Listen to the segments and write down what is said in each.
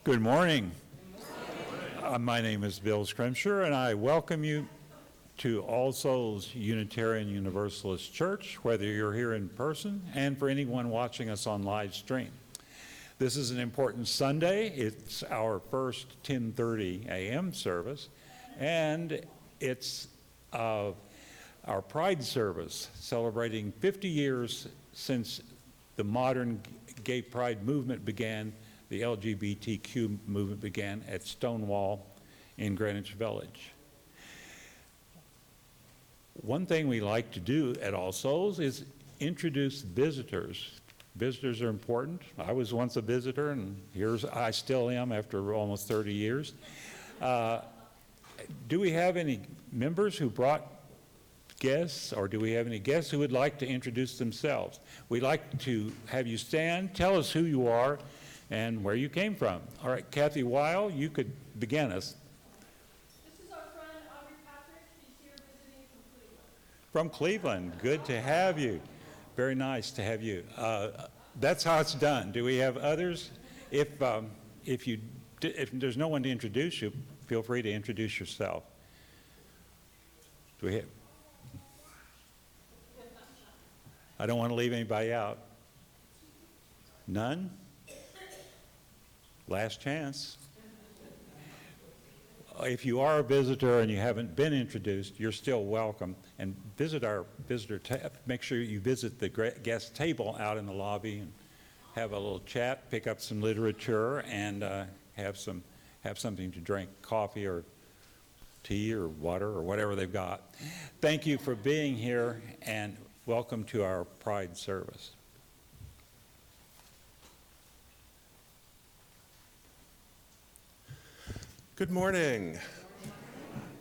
Good morning. My name is Bill Scrimshire, and I welcome you to All Souls Unitarian Universalist Church, whether you're here in person and for anyone watching us on live stream. This is an important Sunday. It's our first 10:30 a.m. service, and it's our Pride service, celebrating 50 years since the modern gay pride movement began. The LGBTQ movement began at Stonewall in Greenwich Village. One thing we like to do at All Souls is introduce visitors. Visitors are important. I was once a visitor, and I still am after almost 30 years. Do we have any members who brought guests, or do we have any guests who would like to introduce themselves? We'd like to have you stand, tell us who you are, and where you came from. All right, Kathy Weil, you could begin us. This is our friend Audrey Patrick. She's here visiting from Cleveland. From Cleveland, good to have you. Very nice to have you. That's how it's done. Do we have others? If there's no one to introduce you, feel free to introduce yourself. Do we have? I don't want to leave anybody out. None? Last chance. If you are a visitor and you haven't been introduced, you're still welcome. And visit our visitor tab. Make sure you visit the guest table out in the lobby and have a little chat, pick up some literature, and have something to drink, coffee or tea or water or whatever they've got. Thank you for being here, and welcome to our Pride service. Good morning.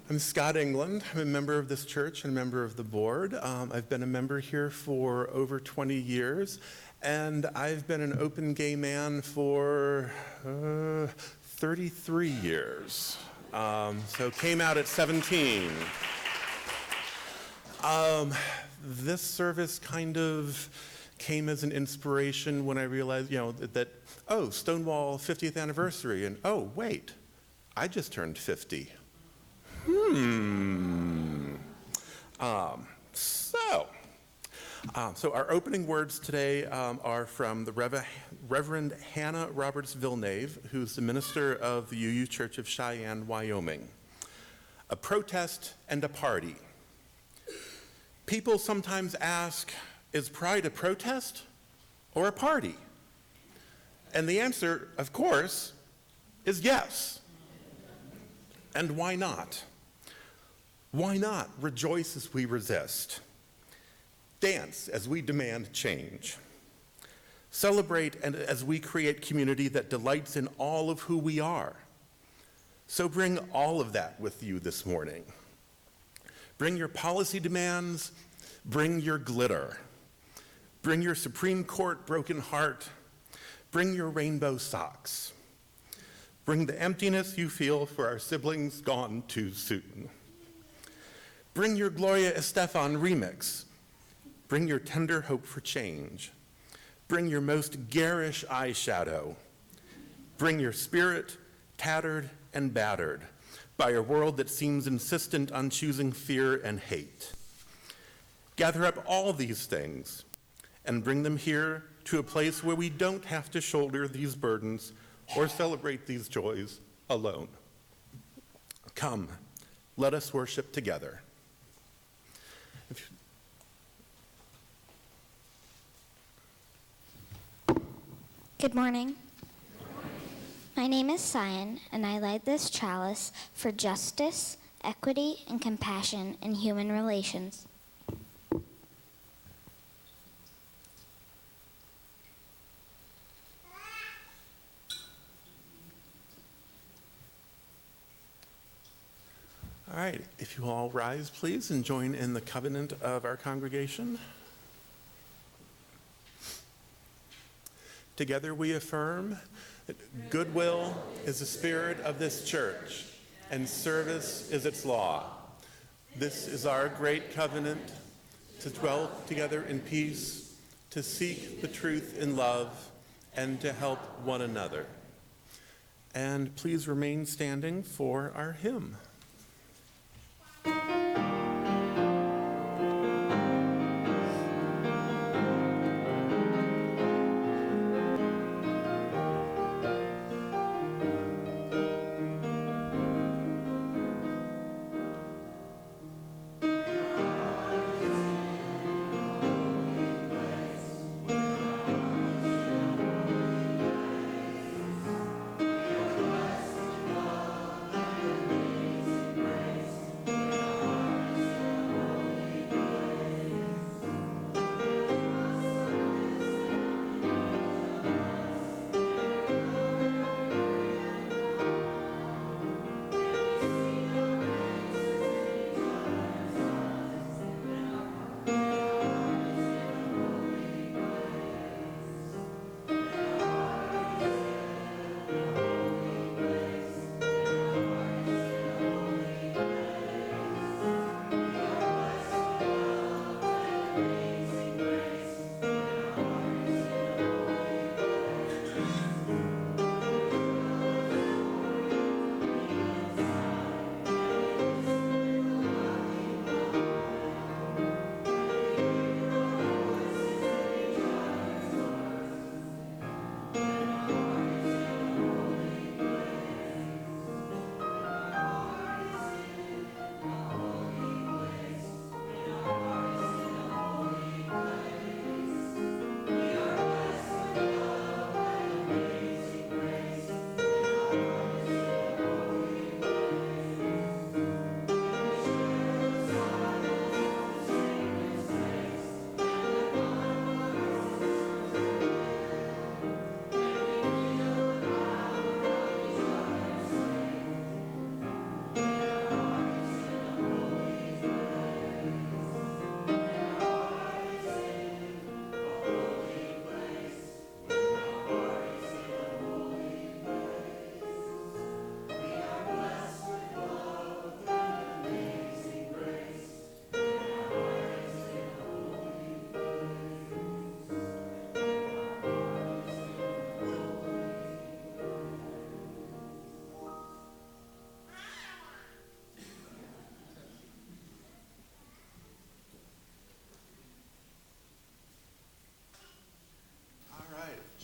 I'm Scott England. I'm a member of this church and a member of the board. I've been a member here for over 20 years, and I've been an open gay man for 33 years. So came out at 17. This service kind of came as an inspiration when I realized, that, Stonewall 50th anniversary, and wait, I just turned 50. So our opening words today are from the Reverend Hannah Roberts Villeneuve, who's the minister of the UU Church of Cheyenne, Wyoming. A protest and a party. People sometimes ask, is Pride a protest or a party? And the answer, of course, is yes. And why not? Why not rejoice as we resist? Dance as we demand change. Celebrate as we create community that delights in all of who we are. So bring all of that with you this morning. Bring your policy demands, bring your glitter. Bring your Supreme Court broken heart, bring your rainbow socks. Bring the emptiness you feel for our siblings gone too soon. Bring your Gloria Estefan remix. Bring your tender hope for change. Bring your most garish eyeshadow. Bring your spirit, tattered and battered by a world that seems insistent on choosing fear and hate. Gather up all these things and bring them here to a place where we don't have to shoulder these burdens or celebrate these joys alone. Come, let us worship together. Good morning. My name is Cyan, and I light this chalice for justice, equity, and compassion in human relations. All right, if you all rise, please, and join in the covenant of our congregation. Together we affirm that goodwill is the spirit of this church, and service is its law. This is our great covenant, to dwell together in peace, to seek the truth in love, and to help one another. And please remain standing for our hymn.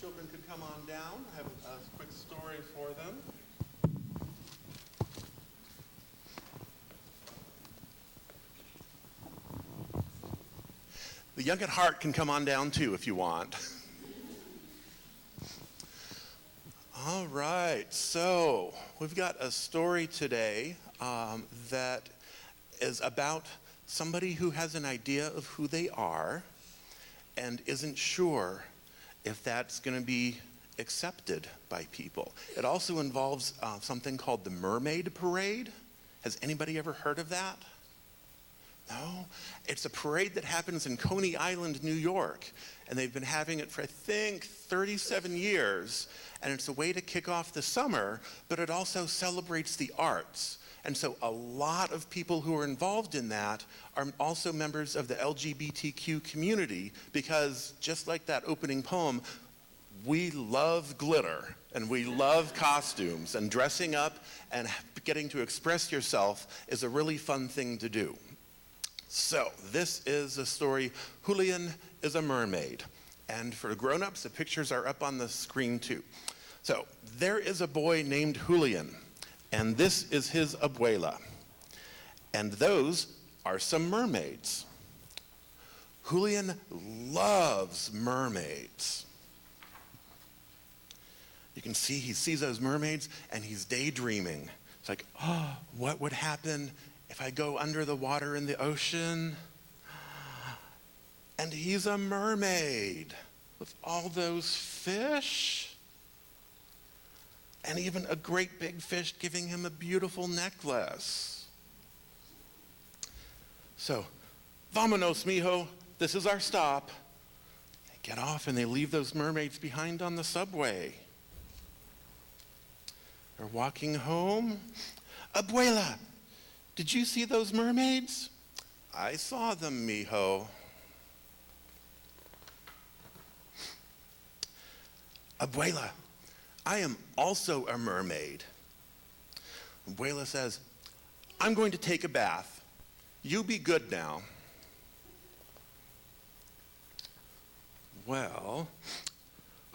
Children could come on down. I have a quick story for them. The young at heart can come on down too if you want. All right, so we've got a story today that is about somebody who has an idea of who they are and isn't sure if that's going to be accepted by people. It also involves something called the Mermaid Parade. Has anybody ever heard of that? No? It's a parade that happens in Coney Island, New York, and they've been having it for, I think, 37 years, and it's a way to kick off the summer, but it also celebrates the arts. And so a lot of people who are involved in that are also members of the LGBTQ community because just like that opening poem, we love glitter and we love costumes, and dressing up and getting to express yourself is a really fun thing to do. So this is a story, Julian is a mermaid. And for grown-ups, the pictures are up on the screen too. So there is a boy named Julian. And this is his abuela. And those are some mermaids. Julian loves mermaids. You can see he sees those mermaids and he's daydreaming. It's like, oh, what would happen if I go under the water in the ocean? And he's a mermaid with all those fish. And even a great big fish giving him a beautiful necklace. So, vámonos, mijo. This is our stop. They get off and they leave those mermaids behind on the subway. They're walking home. Abuela, did you see those mermaids? I saw them, mijo. Abuela, I am also a mermaid. Abuela says, I'm going to take a bath. You be good now. Well,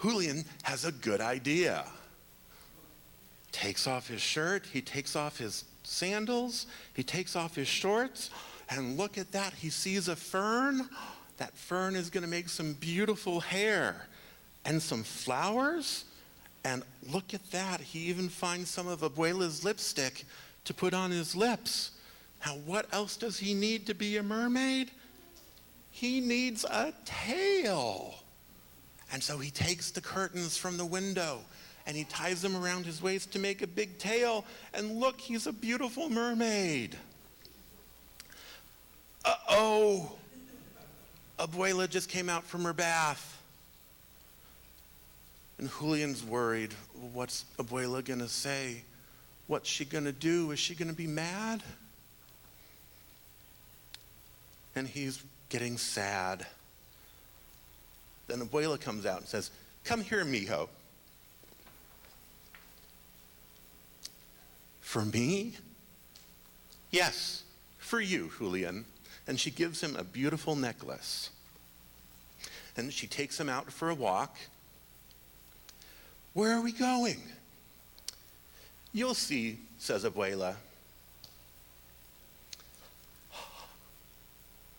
Julian has a good idea. Takes off his shirt, he takes off his sandals, he takes off his shorts, and look at that, he sees a fern. That fern is going to make some beautiful hair and some flowers. And look at that, he even finds some of Abuela's lipstick to put on his lips. Now, what else does he need to be a mermaid? He needs a tail. And so he takes the curtains from the window and he ties them around his waist to make a big tail. And look, he's a beautiful mermaid. Uh-oh, Abuela just came out from her bath. And Julian's worried, well, what's Abuela gonna say? What's she gonna do? Is she gonna be mad? And he's getting sad. Then Abuela comes out and says, come here, mijo. For me? Yes, for you, Julian. And she gives him a beautiful necklace. And she takes him out for a walk. Where are we going? You'll see, says Abuela.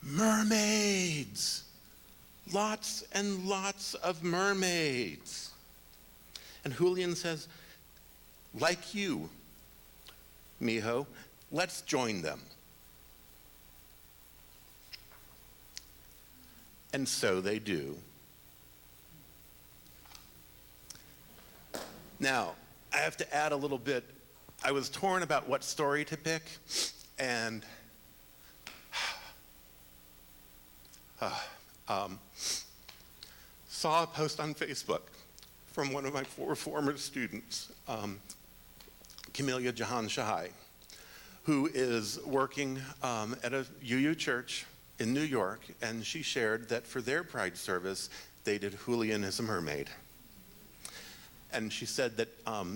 Mermaids! Lots and lots of mermaids. And Julian says, like you, mijo, let's join them. And so they do. Now, I have to add a little bit. I was torn about what story to pick, and saw a post on Facebook from one of my former students, Camelia Jahan Shahai, who is working at a UU church in New York, and she shared that for their Pride service, they did Julian as a mermaid. And she said that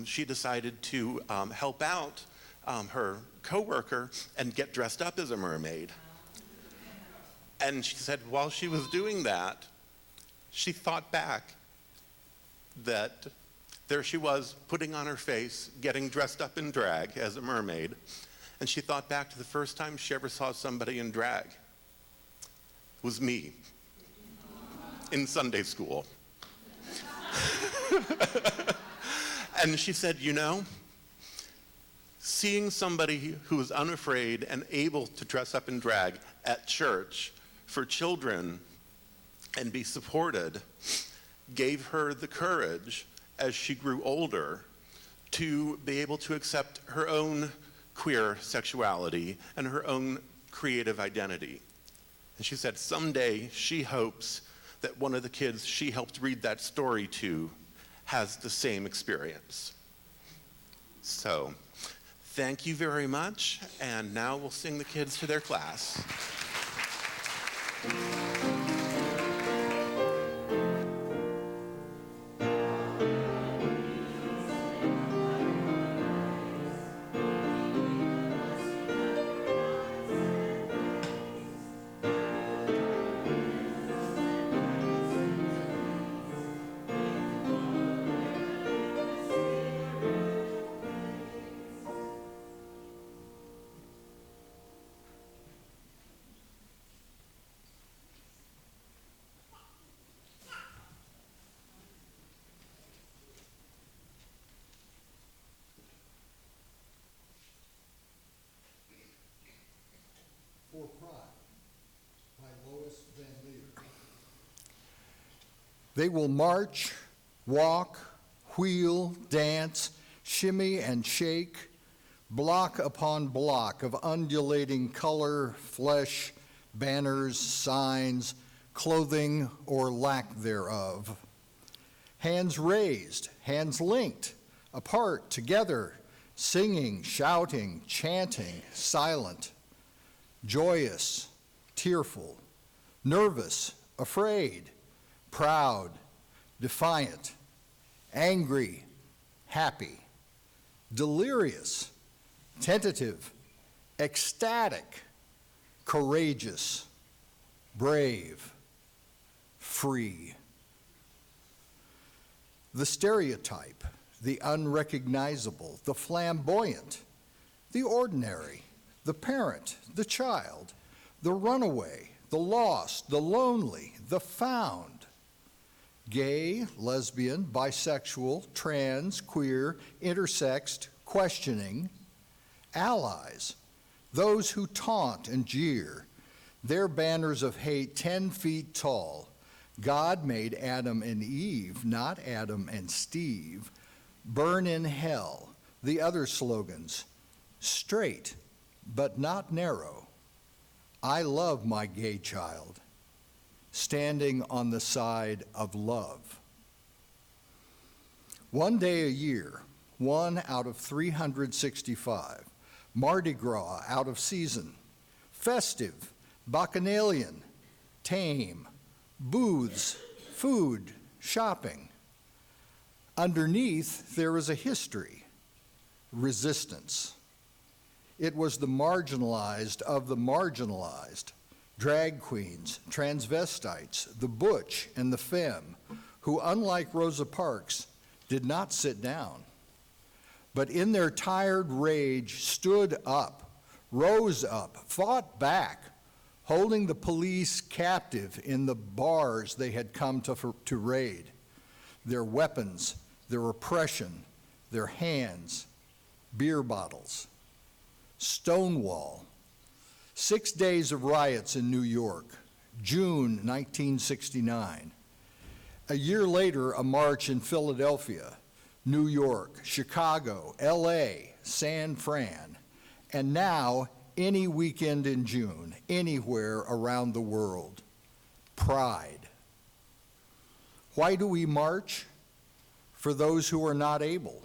she decided to help out her coworker and get dressed up as a mermaid. And she said while she was doing that, she thought back that there she was putting on her face, getting dressed up in drag as a mermaid. And she thought back to the first time she ever saw somebody in drag. It was me in Sunday school. And she said, you know, seeing somebody who was unafraid and able to dress up in drag at church for children and be supported gave her the courage as she grew older to be able to accept her own queer sexuality and her own creative identity. And she said someday she hopes that one of the kids she helped read that story to has the same experience. So, thank you very much, and now we'll sing the kids to their class. For Pride by Lois Van Leer. They will march, walk, wheel, dance, shimmy and shake, block upon block of undulating color, flesh, banners, signs, clothing, or lack thereof. Hands raised, hands linked, apart, together, singing, shouting, chanting, silent, joyous, tearful, nervous, afraid, proud, defiant, angry, happy, delirious, tentative, ecstatic, courageous, brave, free. The stereotype, the unrecognizable, the flamboyant, the ordinary, the parent, the child, the runaway, the lost, the lonely, the found, gay, lesbian, bisexual, trans, queer, intersexed, questioning, allies, those who taunt and jeer, their banners of hate 10 feet tall. God made Adam and Eve, not Adam and Steve. Burn in hell, the other slogans, straight but not narrow. I love my gay child, standing on the side of love. One day a year, 1 out of 365, Mardi Gras out of season, festive, bacchanalian, tame, booths, food, shopping. Underneath, there is a history, resistance. It was the marginalized of the marginalized, drag queens, transvestites, the butch and the femme, who, unlike Rosa Parks, did not sit down, but in their tired rage stood up, rose up, fought back, holding the police captive in the bars they had come to raid. Their weapons, their oppression, their hands, beer bottles. Stonewall, 6 days of riots in New York, June 1969. A year later, a march in Philadelphia, New York, Chicago, LA, San Fran, and now any weekend in June, anywhere around the world. Pride. Why do we march? For those who are not able,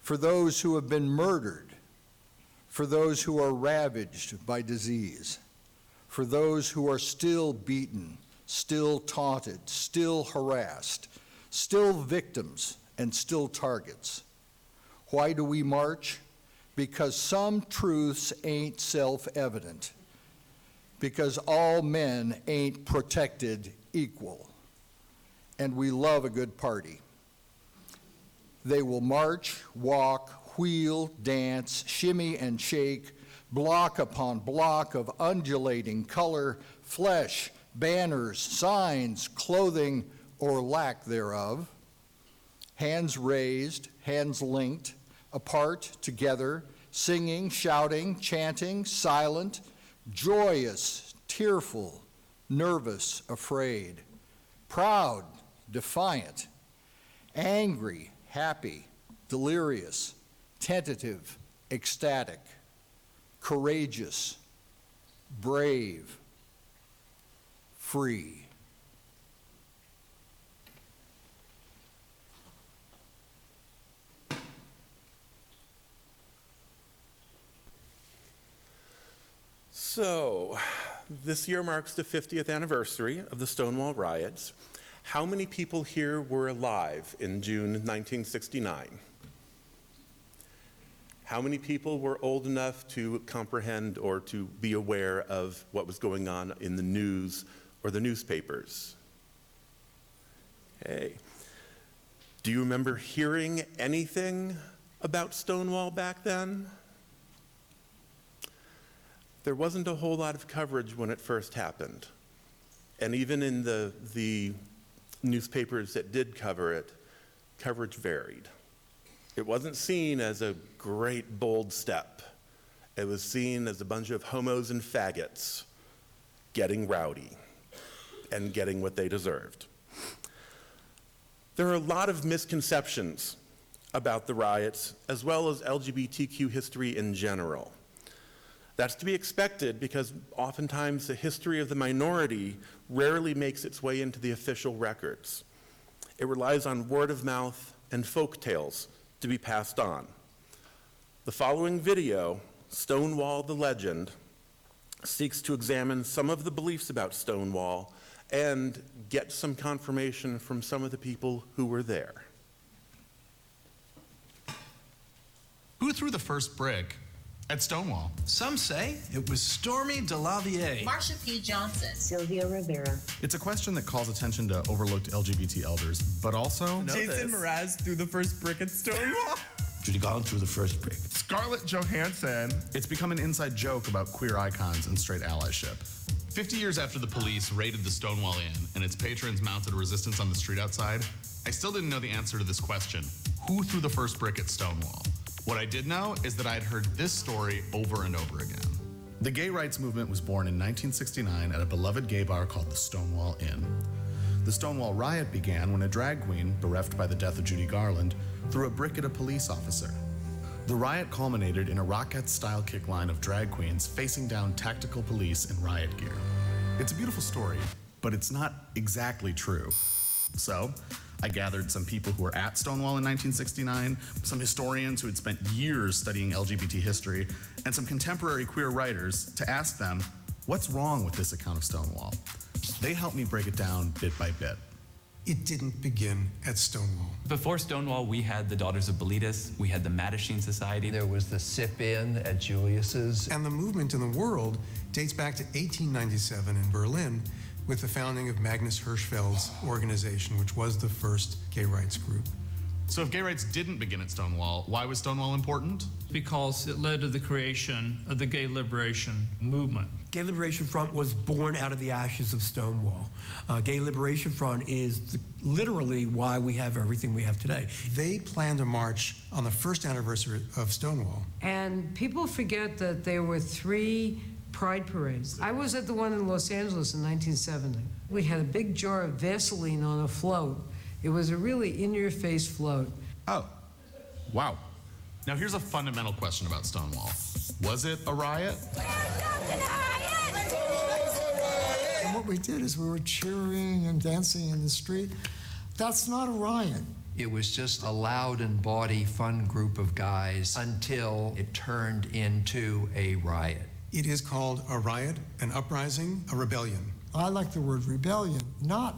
for those who have been murdered, for those who are ravaged by disease, for those who are still beaten, still taunted, still harassed, still victims, and still targets. Why do we march? Because some truths ain't self-evident, because all men ain't protected equal, and we love a good party. They will march, walk, wheel, dance, shimmy and shake, block upon block of undulating color, flesh, banners, signs, clothing, or lack thereof, hands raised, hands linked, apart, together, singing, shouting, chanting, silent, joyous, tearful, nervous, afraid, proud, defiant, angry, happy, delirious, tentative, ecstatic, courageous, brave, free. So, this year marks the 50th anniversary of the Stonewall Riots. How many people here were alive in June 1969? How many people were old enough to comprehend or to be aware of what was going on in the news or the newspapers? Hey, do you remember hearing anything about Stonewall back then? There wasn't a whole lot of coverage when it first happened. And even in the newspapers that did cover it, coverage varied. It wasn't seen as a great, bold step. It was seen as a bunch of homos and faggots getting rowdy and getting what they deserved. There are a lot of misconceptions about the riots, as well as LGBTQ history in general. That's to be expected because oftentimes the history of the minority rarely makes its way into the official records. It relies on word of mouth and folk tales to be passed on. The following video, Stonewall the Legend, seeks to examine some of the beliefs about Stonewall and get some confirmation from some of the people who were there. Who threw the first brick at Stonewall? Some say it was Stormy DeLavier. Marsha P. Johnson. Sylvia Rivera. It's a question that calls attention to overlooked LGBT elders, but also... Jason Mraz threw the first brick at Stonewall. Judy Garland threw the first brick. Scarlett Johansson. It's become an inside joke about queer icons and straight allyship. 50 years after the police raided the Stonewall Inn and its patrons mounted a resistance on the street outside, I still didn't know the answer to this question. Who threw the first brick at Stonewall? What I did know is that I'd heard this story over and over again. The gay rights movement was born in 1969 at a beloved gay bar called the Stonewall Inn. The Stonewall Riot began when a drag queen, bereft by the death of Judy Garland, threw a brick at a police officer. The riot culminated in a Rockette-style kick line of drag queens facing down tactical police in riot gear. It's a beautiful story, but it's not exactly true. So, I gathered some people who were at Stonewall in 1969, some historians who had spent years studying LGBT history, and some contemporary queer writers to ask them, what's wrong with this account of Stonewall? They helped me break it down bit by bit. It didn't begin at Stonewall. Before Stonewall, we had the Daughters of Bilitis, we had the Mattachine Society. There was the sip-in at Julius's. And the movement in the world dates back to 1897 in Berlin with the founding of Magnus Hirschfeld's organization, which was the first gay rights group. So if gay rights didn't begin at Stonewall, why was Stonewall important? Because it led to the creation of the gay liberation movement. Gay Liberation Front was born out of the ashes of Stonewall. Gay Liberation Front is literally why we have everything we have today. They planned a march on the first anniversary of Stonewall. And people forget that there were 3 Pride parades. I was at the one in Los Angeles in 1970. We had a big jar of Vaseline on a float. It was a really in-your-face float. Oh, wow. Now here's a fundamental question about Stonewall. Was it a riot? And what we did is we were cheering and dancing in the street. That's not a riot. It was just a loud and bawdy, fun group of guys until it turned into a riot. It is called a riot, an uprising, a rebellion. I like the word rebellion, not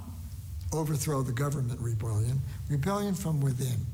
overthrow the government rebellion from within.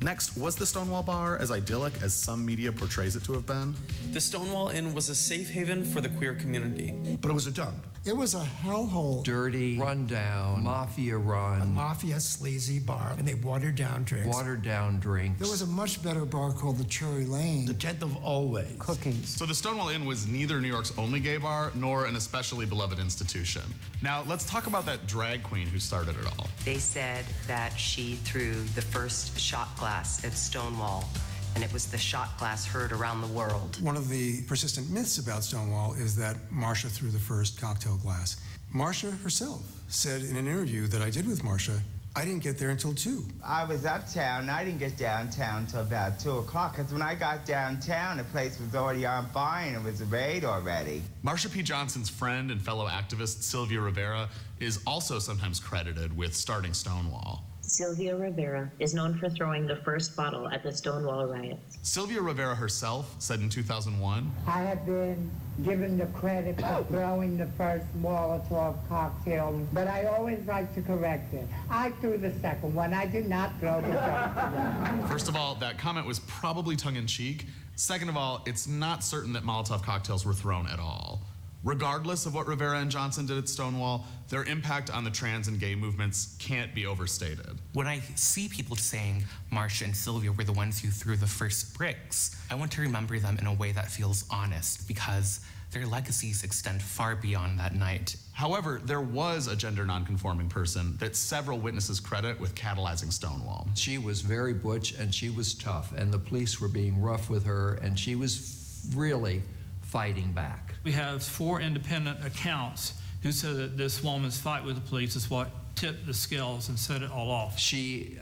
Next, was the Stonewall Bar as idyllic as some media portrays it to have been? The Stonewall Inn was a safe haven for the queer community. But it was a dump. It was a hellhole. Dirty, rundown, mafia run. A mafia sleazy bar, and they watered down drinks. Watered down drinks. There was a much better bar called the Cherry Lane. The 10th of always. Cookies. So the Stonewall Inn was neither New York's only gay bar nor an especially beloved institution. Now, let's talk about that drag queen who started it all. They said that she threw the first shot glass at Stonewall, and it was the shot glass heard around the world. One of the persistent myths about Stonewall is that Marsha threw the first cocktail glass. Marsha herself said in an interview that I did with Marsha, I didn't get there until 2. I was uptown. I didn't get downtown until about 2 o'clock, because when I got downtown, the place was already on fire and it was a raid already. Marsha P. Johnson's friend and fellow activist Sylvia Rivera is also sometimes credited with starting Stonewall. Sylvia Rivera is known for throwing the first bottle at the Stonewall Riots. Sylvia Rivera herself said in 2001, I have been given the credit for throwing the first Molotov cocktail, but I always like to correct it. I threw the second one. I did not throw the first one. First of all, that comment was probably tongue-in-cheek. Second of all, it's not certain that Molotov cocktails were thrown at all. Regardless of what Rivera and Johnson did at Stonewall, their impact on the trans and gay movements can't be overstated. When I see people saying Marsha and Sylvia were the ones who threw the first bricks, I want to remember them in a way that feels honest, because their legacies extend far beyond that night. However, there was a gender nonconforming person that several witnesses credit with catalyzing Stonewall. She was very butch and she was tough, and the police were being rough with her, and she was really fighting back. We have 4 independent accounts who said that this woman's fight with the police is what tipped the scales and set it all off. She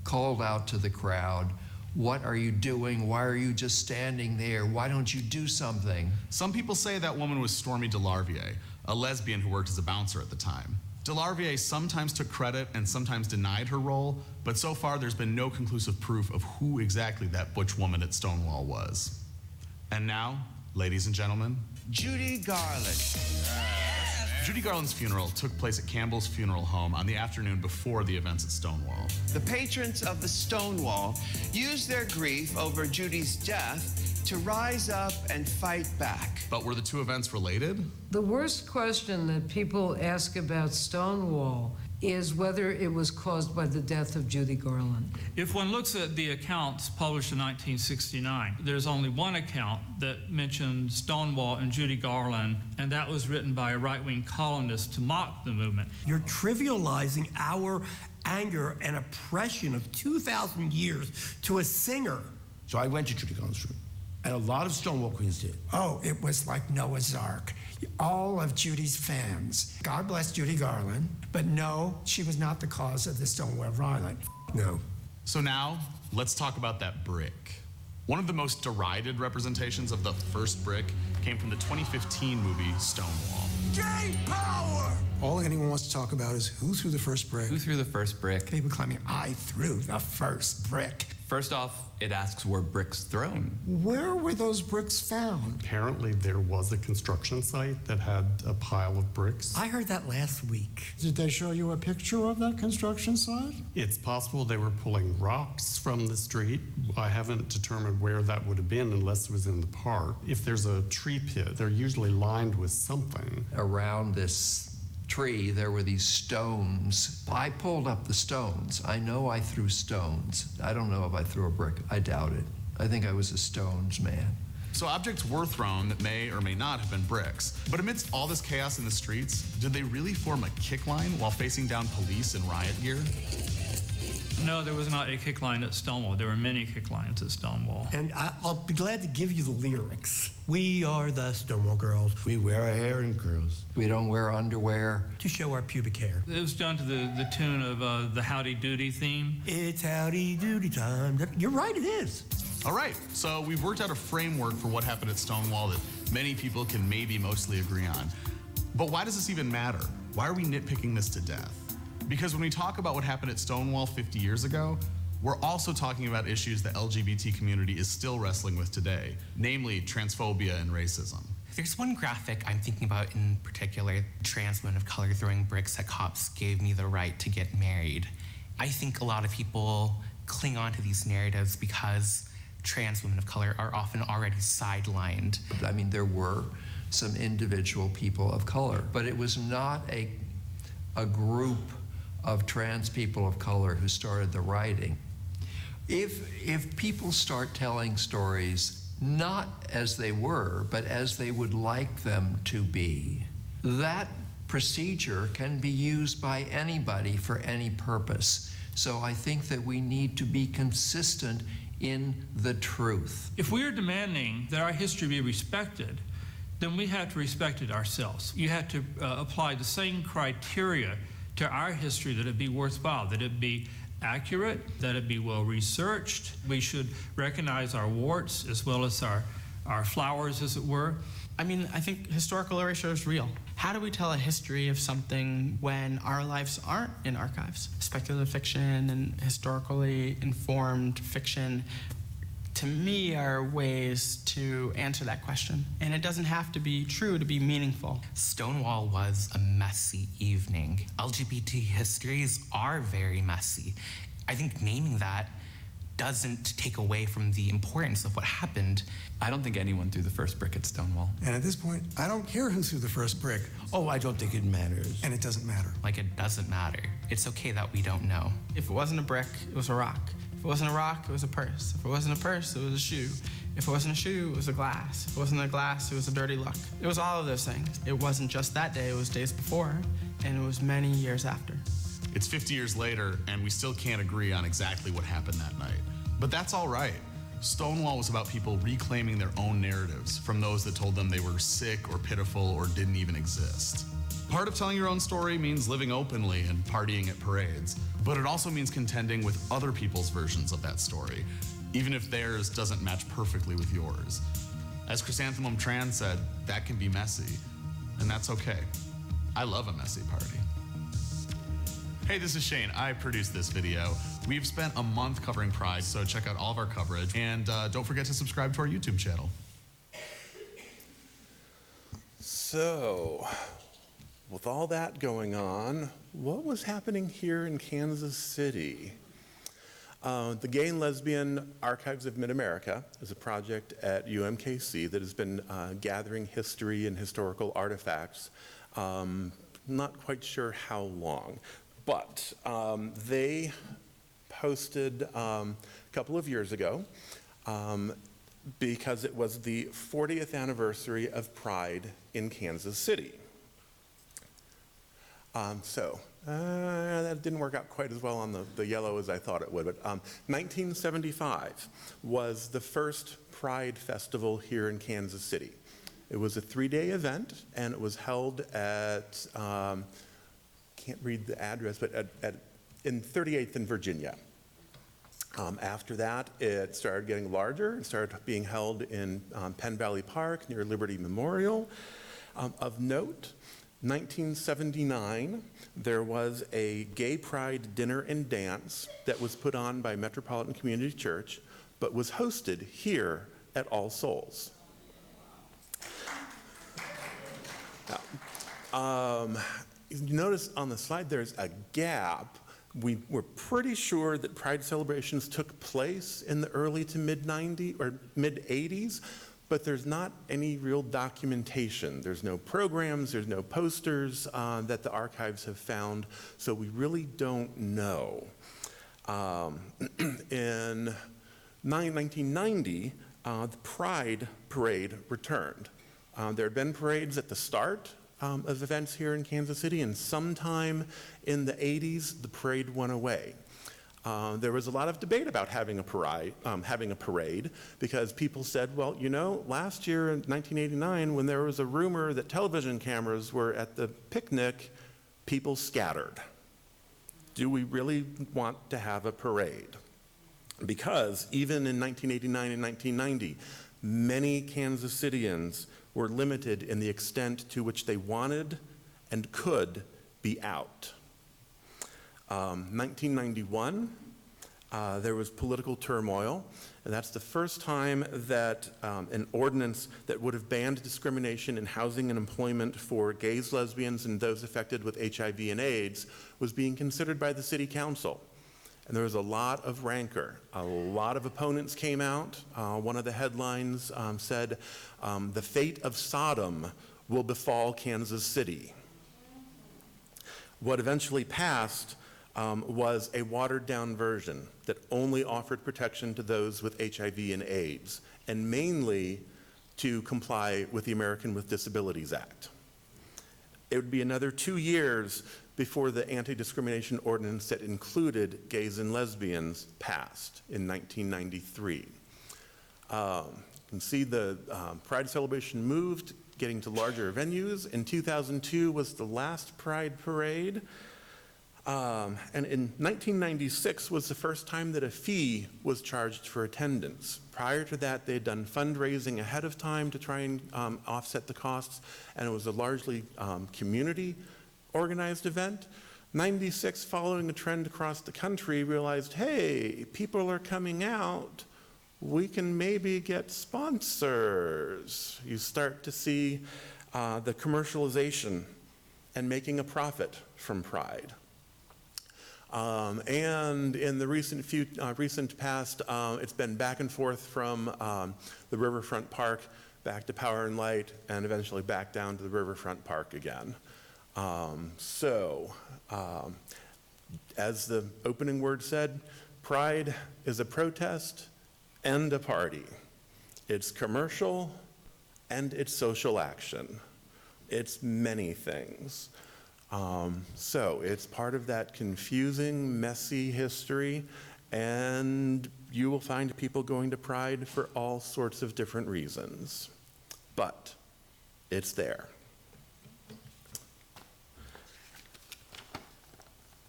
called out to the crowd, "What are you doing? Why are you just standing there? Why don't you do something?" Some people say that woman was Stormy DeLavier, a lesbian who worked as a bouncer at the time. DeLavier sometimes took credit and sometimes denied her role, but so far there's been no conclusive proof of who exactly that butch woman at Stonewall was. And now, ladies and gentlemen, Judy Garland. Judy Garland's funeral took place at Campbell's Funeral Home on the afternoon before the events at Stonewall. The patrons of the Stonewall used their grief over Judy's death to rise up and fight back. But were the two events related? The worst question that people ask about Stonewall is whether it was caused by the death of Judy Garland. If one looks at the accounts published in 1969, there's only one account that mentioned Stonewall and Judy Garland, and that was written by a right-wing columnist to mock the movement. You're trivializing our anger and oppression of 2,000 years to a singer. So I went to Judy Garland's funeral, and a lot of Stonewall Queens did. Oh, it was like Noah's Ark. All of Judy's fans. God bless Judy Garland, but no, she was not the cause of the Stonewall Riot. No. So now, let's talk about that brick. One of the most derided representations of the first brick came from the 2015 movie Stonewall. Gay power! All anyone wants to talk about is who threw the first brick. Who threw the first brick? People claiming I threw the first brick. First off, it asks were bricks thrown. Where were those bricks found? Apparently there was a construction site that had a pile of bricks. I heard that last week. Did they show you a picture of that construction site? It's possible they were pulling rocks from the street. I haven't determined where that would have been unless it was in the park. If there's a tree pit, they're usually lined with something. Around this tree, there were these stones. I pulled up the stones. I know I threw stones. I don't know if I threw a brick. I doubt it. I think I was a stones man. So objects were thrown that may or may not have been bricks. But amidst all this chaos in the streets, did they really form a kick line while facing down police in riot gear? No, there was not a kick line at Stonewall. There were many kick lines at Stonewall. And I'll be glad to give you the lyrics. We are the Stonewall girls. We wear our hair in curls. We don't wear underwear. To show our pubic hair. It was done to the tune of the Howdy Doody theme. It's howdy doody time. You're right, it is. All right, so we've worked out a framework for what happened at Stonewall that many people can maybe mostly agree on. But why does this even matter? Why are we nitpicking this to death? Because when we talk about what happened at Stonewall 50 years ago, we're also talking about issues the LGBT community is still wrestling with today, namely transphobia and racism. There's one graphic I'm thinking about in particular, trans women of color throwing bricks at cops gave me the right to get married. I think a lot of people cling on to these narratives because trans women of color are often already sidelined. I mean, there were some individual people of color, but it was not a group of trans people of color who started the rioting. If people start telling stories not as they were, but as they would like them to be, that procedure can be used by anybody for any purpose. So I think that we need to be consistent in the truth. If we are demanding that our history be respected, then we have to respect it ourselves. You have to apply the same criteria to our history, that it be worthwhile, that it be accurate, that it be well researched. We should recognize our warts as well as our flowers, as it were. I mean, I think historical erasure is real. How do we tell a history of something when our lives aren't in archives? Speculative fiction and historically informed fiction, to me, are ways to answer that question. And it doesn't have to be true to be meaningful. Stonewall was a messy evening. LGBT histories are very messy. I think naming that doesn't take away from the importance of what happened. I don't think anyone threw the first brick at Stonewall. And at this point, I don't care who threw the first brick. Oh, I don't think it matters. And it doesn't matter. Like, it doesn't matter. It's okay that we don't know. If it wasn't a brick, it was a rock. If it wasn't a rock, it was a purse. If it wasn't a purse, it was a shoe. If it wasn't a shoe, it was a glass. If it wasn't a glass, it was a dirty look. It was all of those things. It wasn't just that day, it was days before, and it was many years after. It's 50 years later, and we still can't agree on exactly what happened that night. But that's all right. Stonewall was about people reclaiming their own narratives from those that told them they were sick or pitiful or didn't even exist. Part of telling your own story means living openly and partying at parades, but it also means contending with other people's versions of that story, even if theirs doesn't match perfectly with yours. As Chrysanthemum Tran said, that can be messy, and that's okay. I love a messy party. Hey, this is Shane. I produced this video. We've spent a month covering Pride, so check out all of our coverage, and don't forget to subscribe to our YouTube channel. So, with all that going on, what was happening here in Kansas City? The Gay and Lesbian Archives of Mid-America is a project at UMKC that has been gathering history and historical artifacts, not quite sure how long, but they posted a couple of years ago, because it was the 40th anniversary of Pride in Kansas City. That didn't work out quite as well on the yellow as I thought it would, but 1975 was the first Pride Festival here in Kansas City. It was a 3-day event, and it was held at, can't read the address, but in 38th and Virginia. After that, it started getting larger and started being held in Penn Valley Park near Liberty Memorial. Of note, 1979, there was a gay pride dinner and dance that was put on by Metropolitan Community Church, but was hosted here at All Souls. Now, you notice on the slide there's a gap. We were pretty sure that Pride celebrations took place in the early to mid-90s or mid-80s, but there's not any real documentation. There's no programs, there's no posters that the archives have found, so we really don't know. In 1990, the Pride Parade returned. There had been parades at the start of events here in Kansas City, and sometime in the 80s, the parade went away. There was a lot of debate about having a parade because people said, well, you know, last year in 1989, when there was a rumor that television cameras were at the picnic, people scattered. Do we really want to have a parade? Because even in 1989 and 1990, many Kansas Cityans were limited in the extent to which they wanted and could be out. 1991, there was political turmoil, and that's the first time that an ordinance that would have banned discrimination in housing and employment for gays, lesbians, and those affected with HIV and AIDS was being considered by the city council. And there was a lot of rancor. A lot of opponents came out. One of the headlines said, "The fate of Sodom will befall Kansas City." What eventually passed was a watered-down version that only offered protection to those with HIV and AIDS, and mainly to comply with the American with Disabilities Act. It would be another 2 years before the anti-discrimination ordinance that included gays and lesbians passed in 1993. You can see the Pride celebration moved, getting to larger venues. In 2002 was the last Pride parade. And in 1996 was the first time that a fee was charged for attendance. Prior to that, they had done fundraising ahead of time to try and offset the costs, and it was a largely community-organized event. 96, following a trend across the country, realized, hey, people are coming out, we can maybe get sponsors. You start to see the commercialization and making a profit from Pride. And in the recent past, it's been back and forth from the Riverfront Park back to Power and Light, and eventually back down to the Riverfront Park again. As the opening word said, Pride is a protest and a party. It's commercial and it's social action. It's many things. So it's part of that confusing, messy history, and you will find people going to Pride for all sorts of different reasons. But it's there.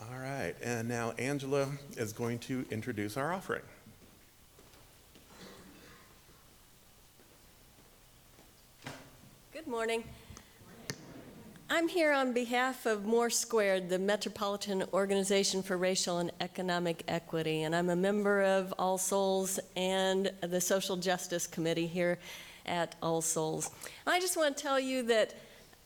All right, and now Angela is going to introduce our offering. Good morning. I'm here on behalf of More Squared, the Metropolitan Organization for Racial and Economic Equity, and I'm a member of All Souls and the Social Justice Committee here at All Souls. I just want to tell you that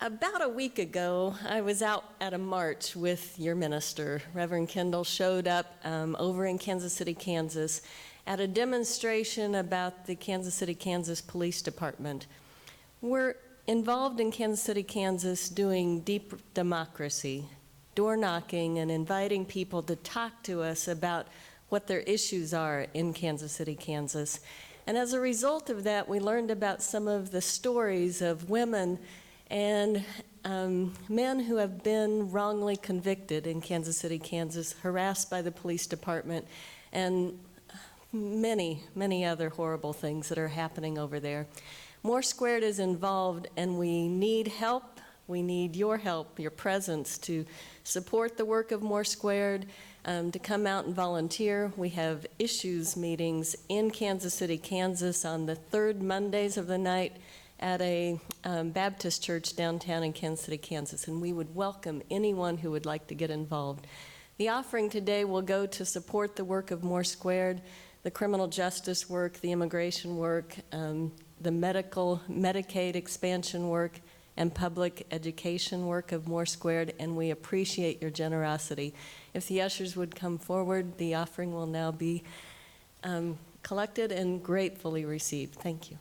About a week ago, I was out at a march with your minister. Reverend Kendall showed up over in Kansas City, Kansas, at a demonstration about the Kansas City, Kansas Police Department. We're involved in Kansas City, Kansas doing deep democracy, door knocking and inviting people to talk to us about what their issues are in Kansas City, Kansas. And as a result of that, we learned about some of the stories of women and men who have been wrongly convicted in Kansas City, Kansas, harassed by the police department, and many, many other horrible things that are happening over there. More Squared is involved, and we need help. We need your help, your presence, to support the work of More Squared, to come out and volunteer. We have issues meetings in Kansas City, Kansas on the third Mondays of the night at a Baptist church downtown in Kansas City, Kansas, and we would welcome anyone who would like to get involved. The offering today will go to support the work of More Squared, the criminal justice work, the immigration work, the Medicaid expansion work, and public education work of More Squared, and we appreciate your generosity. If the ushers would come forward, the offering will now be collected and gratefully received. Thank you.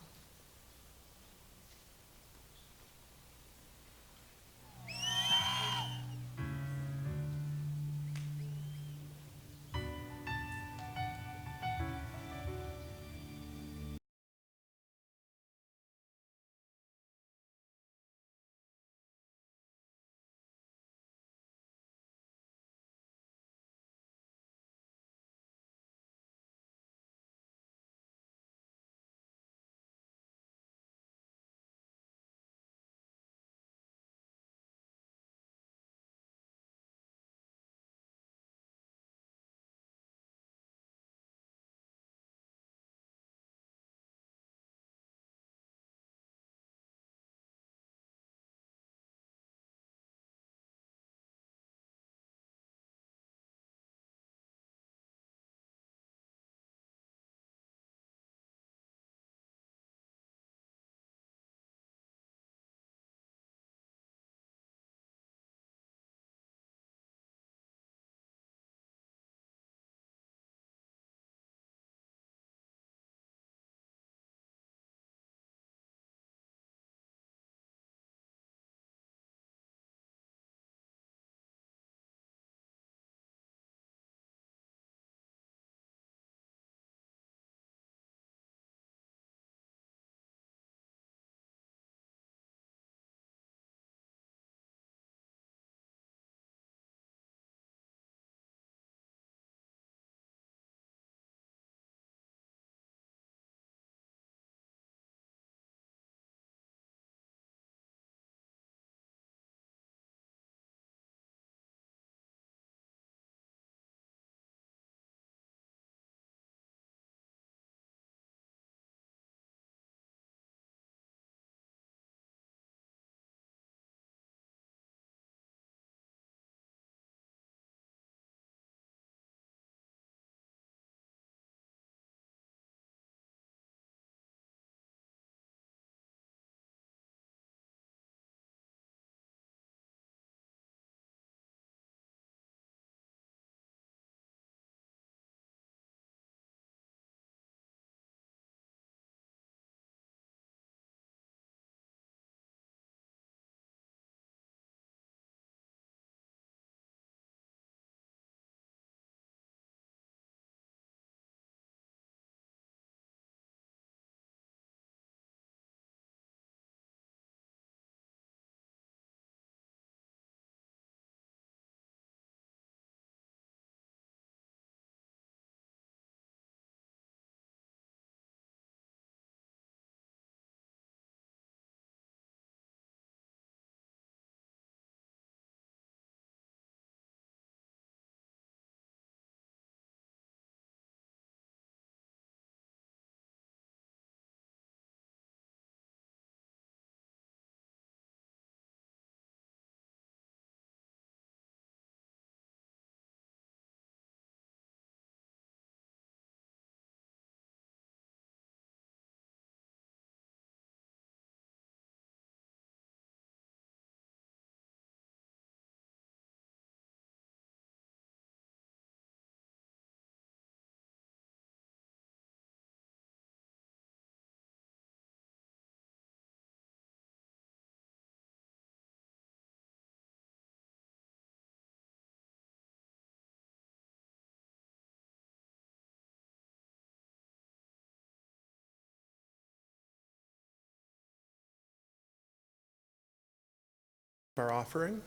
our offering.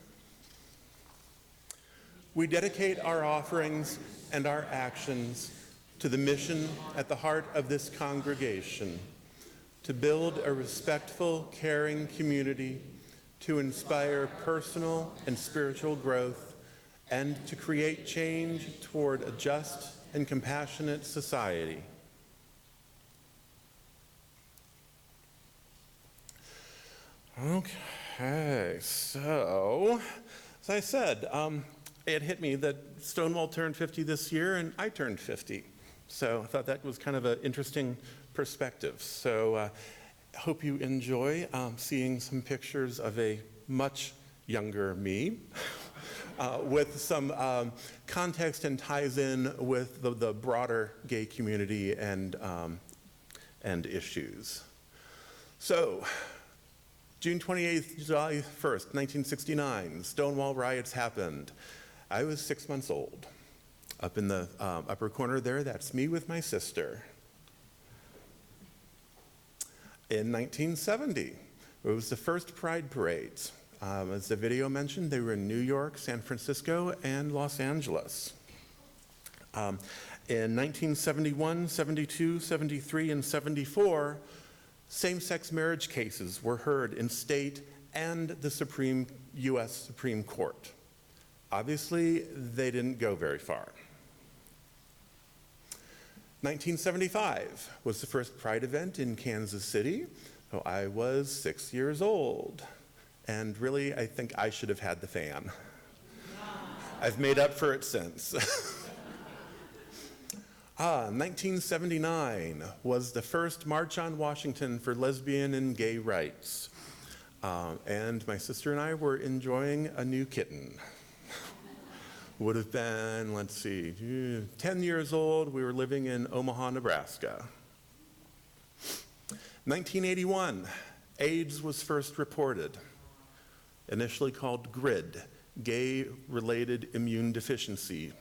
We dedicate our offerings and our actions to the mission at the heart of this congregation, to build a respectful, caring community, to inspire personal and spiritual growth, and to create change toward a just and compassionate society. Okay, so as I said, it hit me that Stonewall turned 50 this year and I turned 50. So I thought that was kind of an interesting perspective. So I hope you enjoy seeing some pictures of a much younger me with some context and ties in with the broader gay community and issues. So, June 28th, July 1st, 1969, Stonewall Riots happened. I was 6 months old. Up in the upper corner there, that's me with my sister. In 1970, it was the first Pride parades. As the video mentioned, they were in New York, San Francisco, and Los Angeles. In 1971, 72, 73, and 74, same-sex marriage cases were heard in state and the U.S. Supreme Court. Obviously, they didn't go very far. 1975 was the first Pride event in Kansas City. So I was 6 years old. And really, I think I should have had the fan. I've made up for it since. 1979 was the first March on Washington for lesbian and gay rights. And my sister and I were enjoying a new kitten. Would have been, let's see, 10 years old. We were living in Omaha, Nebraska. 1981, AIDS was first reported, initially called GRID, Gay-Related Immune Deficiency.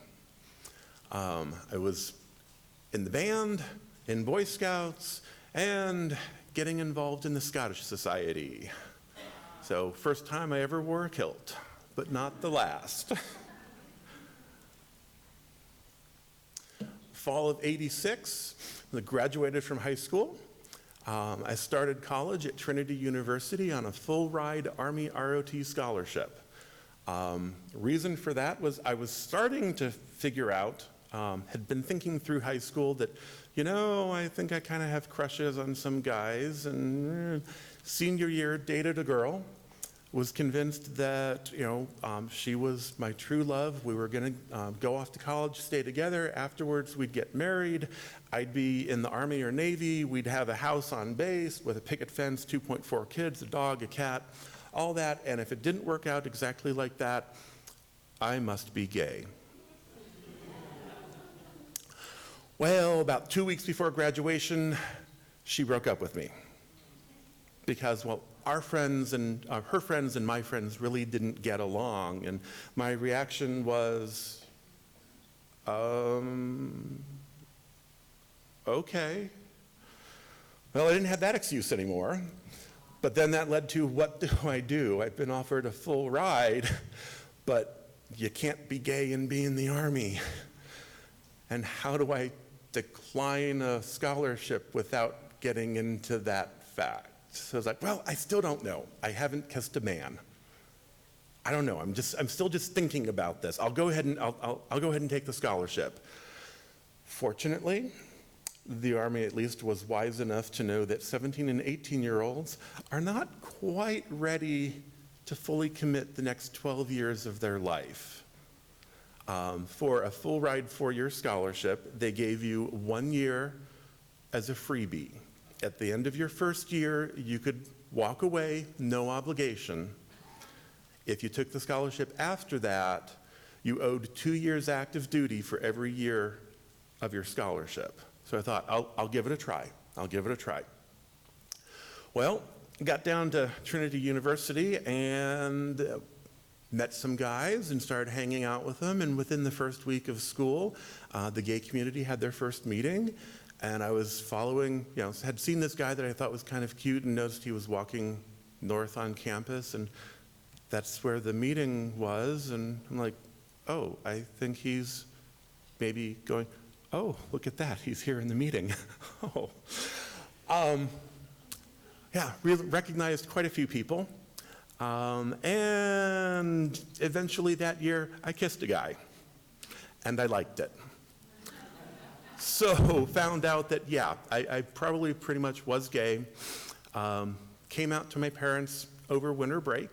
I was in the band, in Boy Scouts, and getting involved in the Scottish Society. So first time I ever wore a kilt, but not the last. Fall of '86, I graduated from high school. I started college at Trinity University on a full-ride Army ROT scholarship. Reason for that was I was starting to figure out, had been thinking through high school that, you know, I think I kind of have crushes on some guys, and senior year dated a girl, was convinced that, you know, she was my true love. We were gonna go off to college, stay together. Afterwards, we'd get married. I'd be in the Army or Navy. We'd have a house on base with a picket fence, 2.4 kids, a dog, a cat, all that. And if it didn't work out exactly like that, I must be gay. Well, about 2 weeks before graduation, she broke up with me. Because, well, our friends and her friends and my friends really didn't get along. And my reaction was, okay. Well, I didn't have that excuse anymore. But then that led to, what do? I've been offered a full ride, but you can't be gay and be in the Army. And how do I decline a scholarship without getting into that fact? So I was like, well, I still don't know. I haven't kissed a man. I don't know. I'm still just thinking about this. I'll go ahead and take the scholarship. Fortunately, the Army at least was wise enough to know that 17 and 18-year-olds are not quite ready to fully commit the next 12 years of their life. For a full ride 4-year scholarship, they gave you 1 year as a freebie. At the end of your first year, you could walk away, no obligation. If you took the scholarship after that, you owed 2 years active duty for every year of your scholarship. So I thought, I'll give it a try. I'll give it a try. Well, got down to Trinity University and met some guys and started hanging out with them. And within the first week of school, the gay community had their first meeting. And I was following, you know, had seen this guy that I thought was kind of cute and noticed he was walking north on campus and that's where the meeting was, and I'm like, oh, I think he's maybe going, oh, look at that, he's here in the meeting. Oh. Yeah, really recognized quite a few people. And eventually that year, I kissed a guy, and I liked it. So found out that, yeah, I probably pretty much was gay. Came out to my parents over winter break,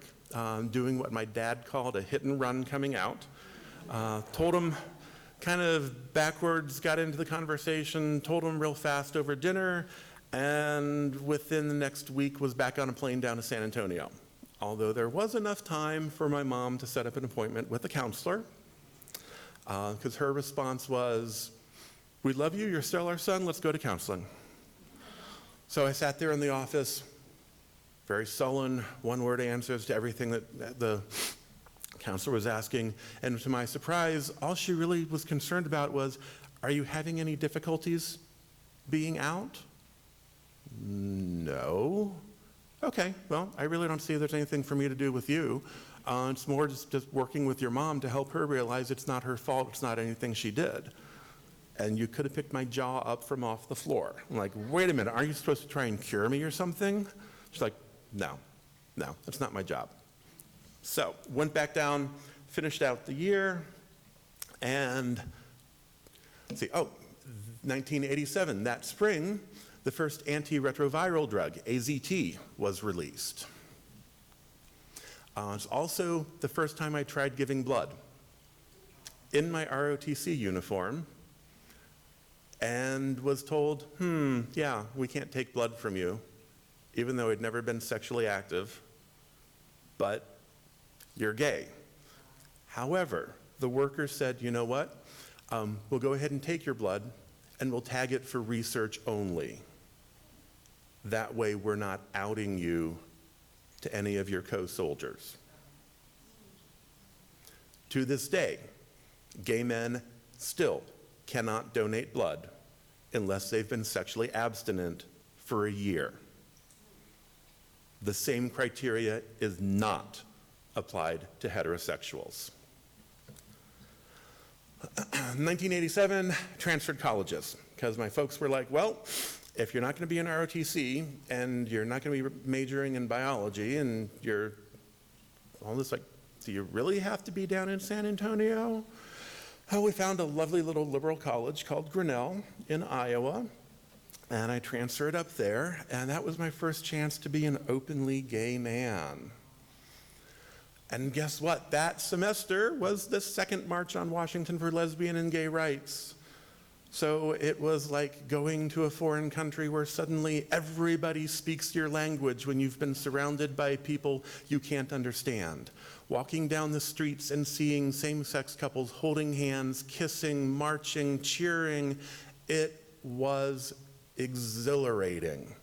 doing what my dad called a hit and run coming out. Told them kind of backwards, got into the conversation, told them real fast over dinner, and within the next week was back on a plane down to San Antonio. Although there was enough time for my mom to set up an appointment with a counselor, because her response was, we love you, you're still our son, let's go to counseling. So I sat there in the office, very sullen, one-word answers to everything that the counselor was asking, and to my surprise, all she really was concerned about was, are you having any difficulties being out? No. Okay, well, I really don't see there's anything for me to do with you. It's more just working with your mom to help her realize it's not her fault, it's not anything she did. And you could have picked my jaw up from off the floor. I'm like, wait a minute, aren't you supposed to try and cure me or something? She's like, no, that's not my job. So, went back down, finished out the year, and let's see, 1987, that spring, the first antiretroviral drug, AZT, was released. It's also the first time I tried giving blood in my ROTC uniform, and was told, yeah, we can't take blood from you, even though I'd never been sexually active, but you're gay. However, the workers said, you know what, we'll go ahead and take your blood, and we'll tag it for research only. That way we're not outing you to any of your co-soldiers. To this day, gay men still cannot donate blood unless they've been sexually abstinent for a year. The same criteria is not applied to heterosexuals. 1987, transferred colleges, because my folks were like, well, if you're not going to be in ROTC and you're not going to be majoring in biology and you're all this, like, do you really have to be down in San Antonio? Oh, we found a lovely little liberal college called Grinnell in Iowa, and I transferred up there, and that was my first chance to be an openly gay man. And guess what? That semester was the second March on Washington for lesbian and gay rights. So it was like going to a foreign country where suddenly everybody speaks your language when you've been surrounded by people you can't understand. Walking down the streets and seeing same-sex couples holding hands, kissing, marching, cheering, it was exhilarating.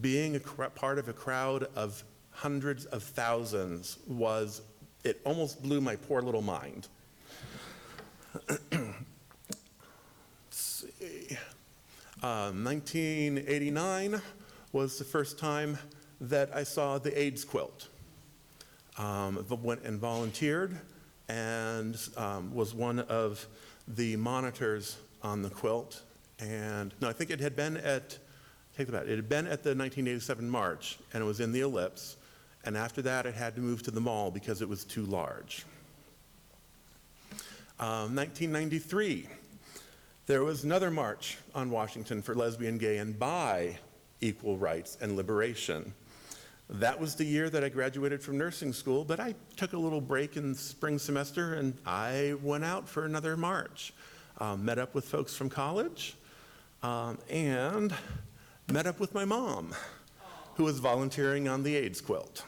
Being a part of a crowd of hundreds of thousands it almost blew my poor little mind. 1989 was the first time that I saw the AIDS quilt. Went and volunteered and was one of the monitors on the quilt. And no, I think it had been at, take that back, it had been at the 1987 March, and it was in the Ellipse. And after that, it had to move to the mall because it was too large. 1993, there was another march on Washington for lesbian, gay, and bi equal rights and liberation. That was the year that I graduated from nursing school, but I took a little break in spring semester and I went out for another march. Met up with folks from college and met up with my mom, who was volunteering on the AIDS quilt.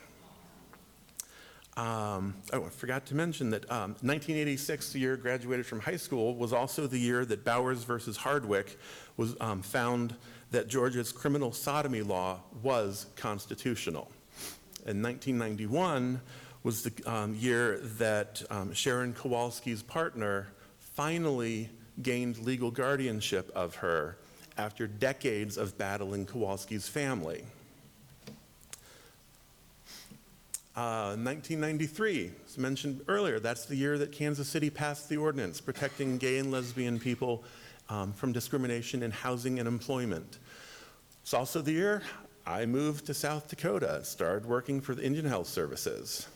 I forgot to mention that 1986, the year I graduated from high school, was also the year that Bowers versus Hardwick was found that Georgia's criminal sodomy law was constitutional. And 1991 was the year that Sharon Kowalski's partner finally gained legal guardianship of her after decades of battling Kowalski's family. 1993, as mentioned earlier, that's the year that Kansas City passed the ordinance protecting gay and lesbian people from discrimination in housing and employment. It's also the year I moved to South Dakota and started working for the Indian Health Services.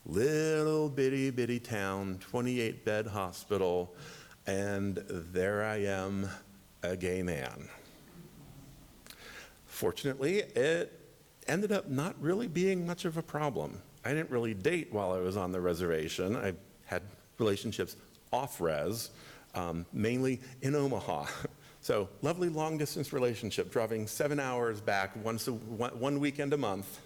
Little bitty town, 28-bed hospital, and there I am, a gay man. Fortunately, it ended up not really being much of a problem. I didn't really date while I was on the reservation. I had relationships off-res, mainly in Omaha. So lovely long-distance relationship, driving 7 hours back one weekend a month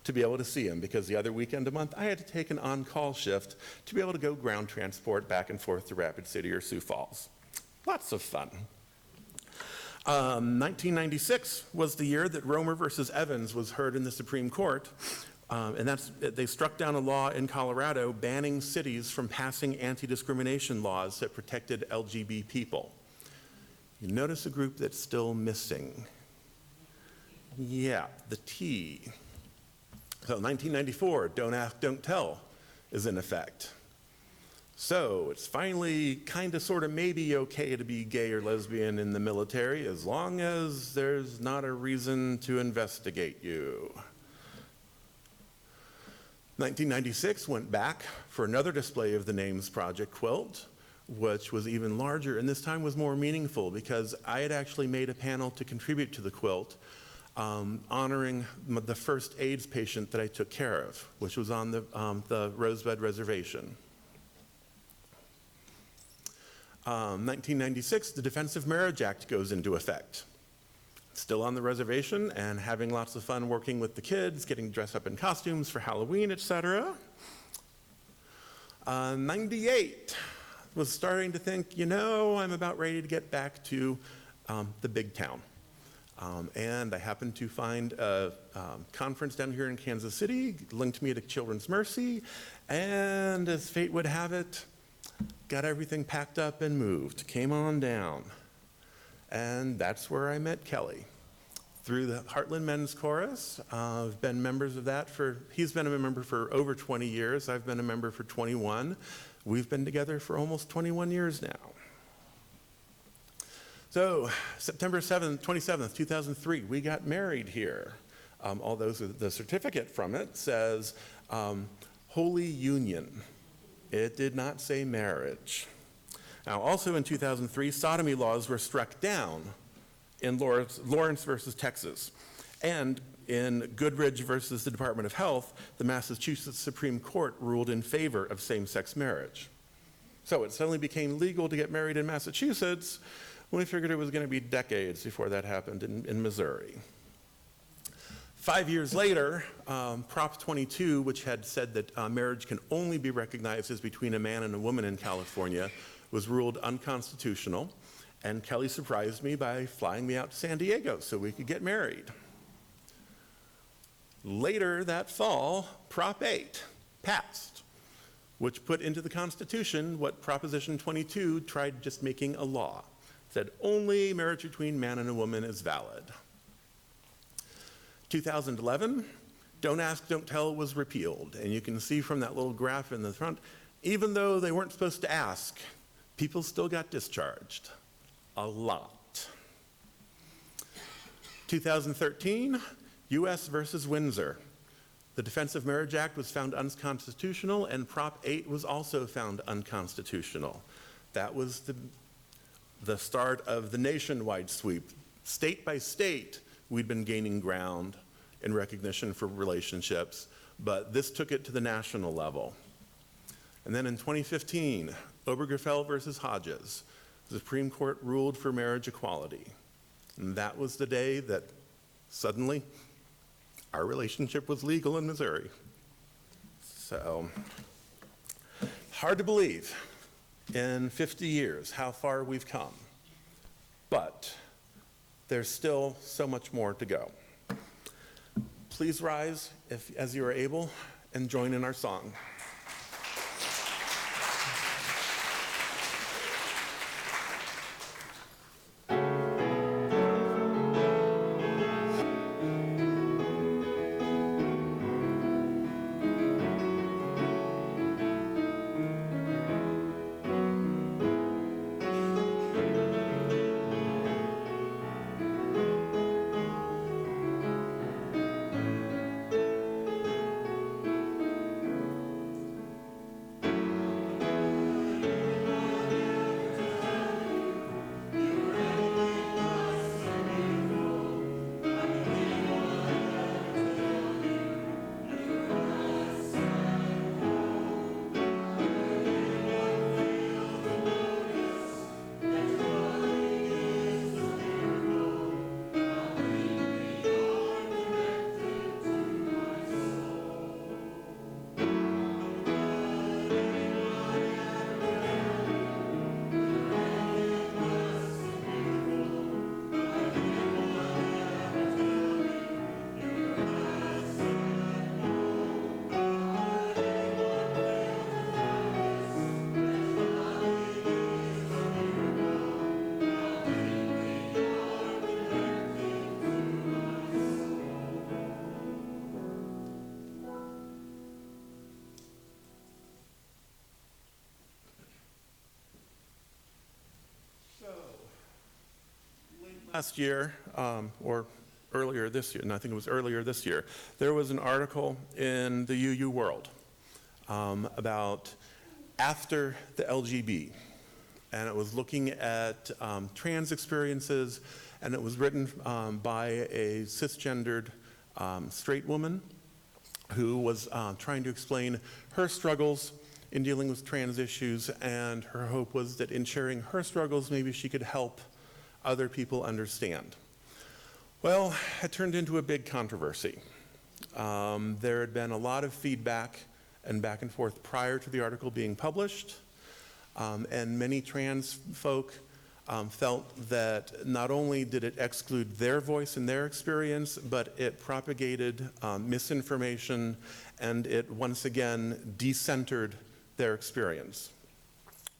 to be able to see him, because the other weekend a month I had to take an on-call shift to be able to go ground transport back and forth to Rapid City or Sioux Falls. Lots of fun. 1996 was the year that Romer versus Evans was heard in the Supreme Court, and they struck down a law in Colorado banning cities from passing anti-discrimination laws that protected LGBT people. You notice a group that's still missing. Yeah, the T. So 1994, Don't Ask, Don't Tell is in effect. So it's finally kind of sort of maybe okay to be gay or lesbian in the military as long as there's not a reason to investigate you. 1996 went back for another display of the Names Project quilt, which was even larger and this time was more meaningful because I had actually made a panel to contribute to the quilt honoring the first AIDS patient that I took care of, which was on the Rosebud Reservation. 1996, the Defense of Marriage Act goes into effect. Still on the reservation and having lots of fun working with the kids, getting dressed up in costumes for Halloween, etc. 98, was starting to think, you know, I'm about ready to get back to the big town. And I happened to find a conference down here in Kansas City, linked me to Children's Mercy, and as fate would have it, got everything packed up and moved, came on down. And that's where I met Kelly. Through the Heartland Men's Chorus. I've been members of that he's been a member for over 20 years. I've been a member for 21. We've been together for almost 21 years now. So, September 27th, 2003, we got married here. Although the certificate from it says Holy Union. It did not say marriage. Now, also in 2003, sodomy laws were struck down in Lawrence versus Texas. And in Goodridge versus the Department of Health, the Massachusetts Supreme Court ruled in favor of same-sex marriage. So it suddenly became legal to get married in Massachusetts when we figured it was going to be decades before that happened in Missouri. 5 years later, Prop 22, which had said that marriage can only be recognized as between a man and a woman in California, was ruled unconstitutional, and Kelly surprised me by flying me out to San Diego so we could get married. Later that fall, Prop 8 passed, which put into the Constitution what Proposition 22 tried just making a law. It said only marriage between man and a woman is valid. 2011, Don't Ask, Don't Tell was repealed. And you can see from that little graph in the front, even though they weren't supposed to ask, people still got discharged. A lot. 2013, US versus Windsor. The Defense of Marriage Act was found unconstitutional, and Prop 8 was also found unconstitutional. That was the start of the nationwide sweep. State by state, we'd been gaining ground in recognition for relationships, but this took it to the national level. And then in 2015, Obergefell versus Hodges, the Supreme Court ruled for marriage equality. And that was the day that suddenly our relationship was legal in Missouri. So, hard to believe in 50 years how far we've come. But there's still so much more to go. Please rise as you are able and join in our song. last year, or earlier this year, and I think it was earlier this year, there was an article in the UU World about after the LGB, and it was looking at trans experiences, and it was written by a cisgendered straight woman who was trying to explain her struggles in dealing with trans issues, and her hope was that in sharing her struggles, maybe she could help other people understand. Well, it turned into a big controversy. There had been a lot of feedback and back and forth prior to the article being published, and many trans folk felt that not only did it exclude their voice and their experience, but it propagated misinformation, and it once again decentered their experience.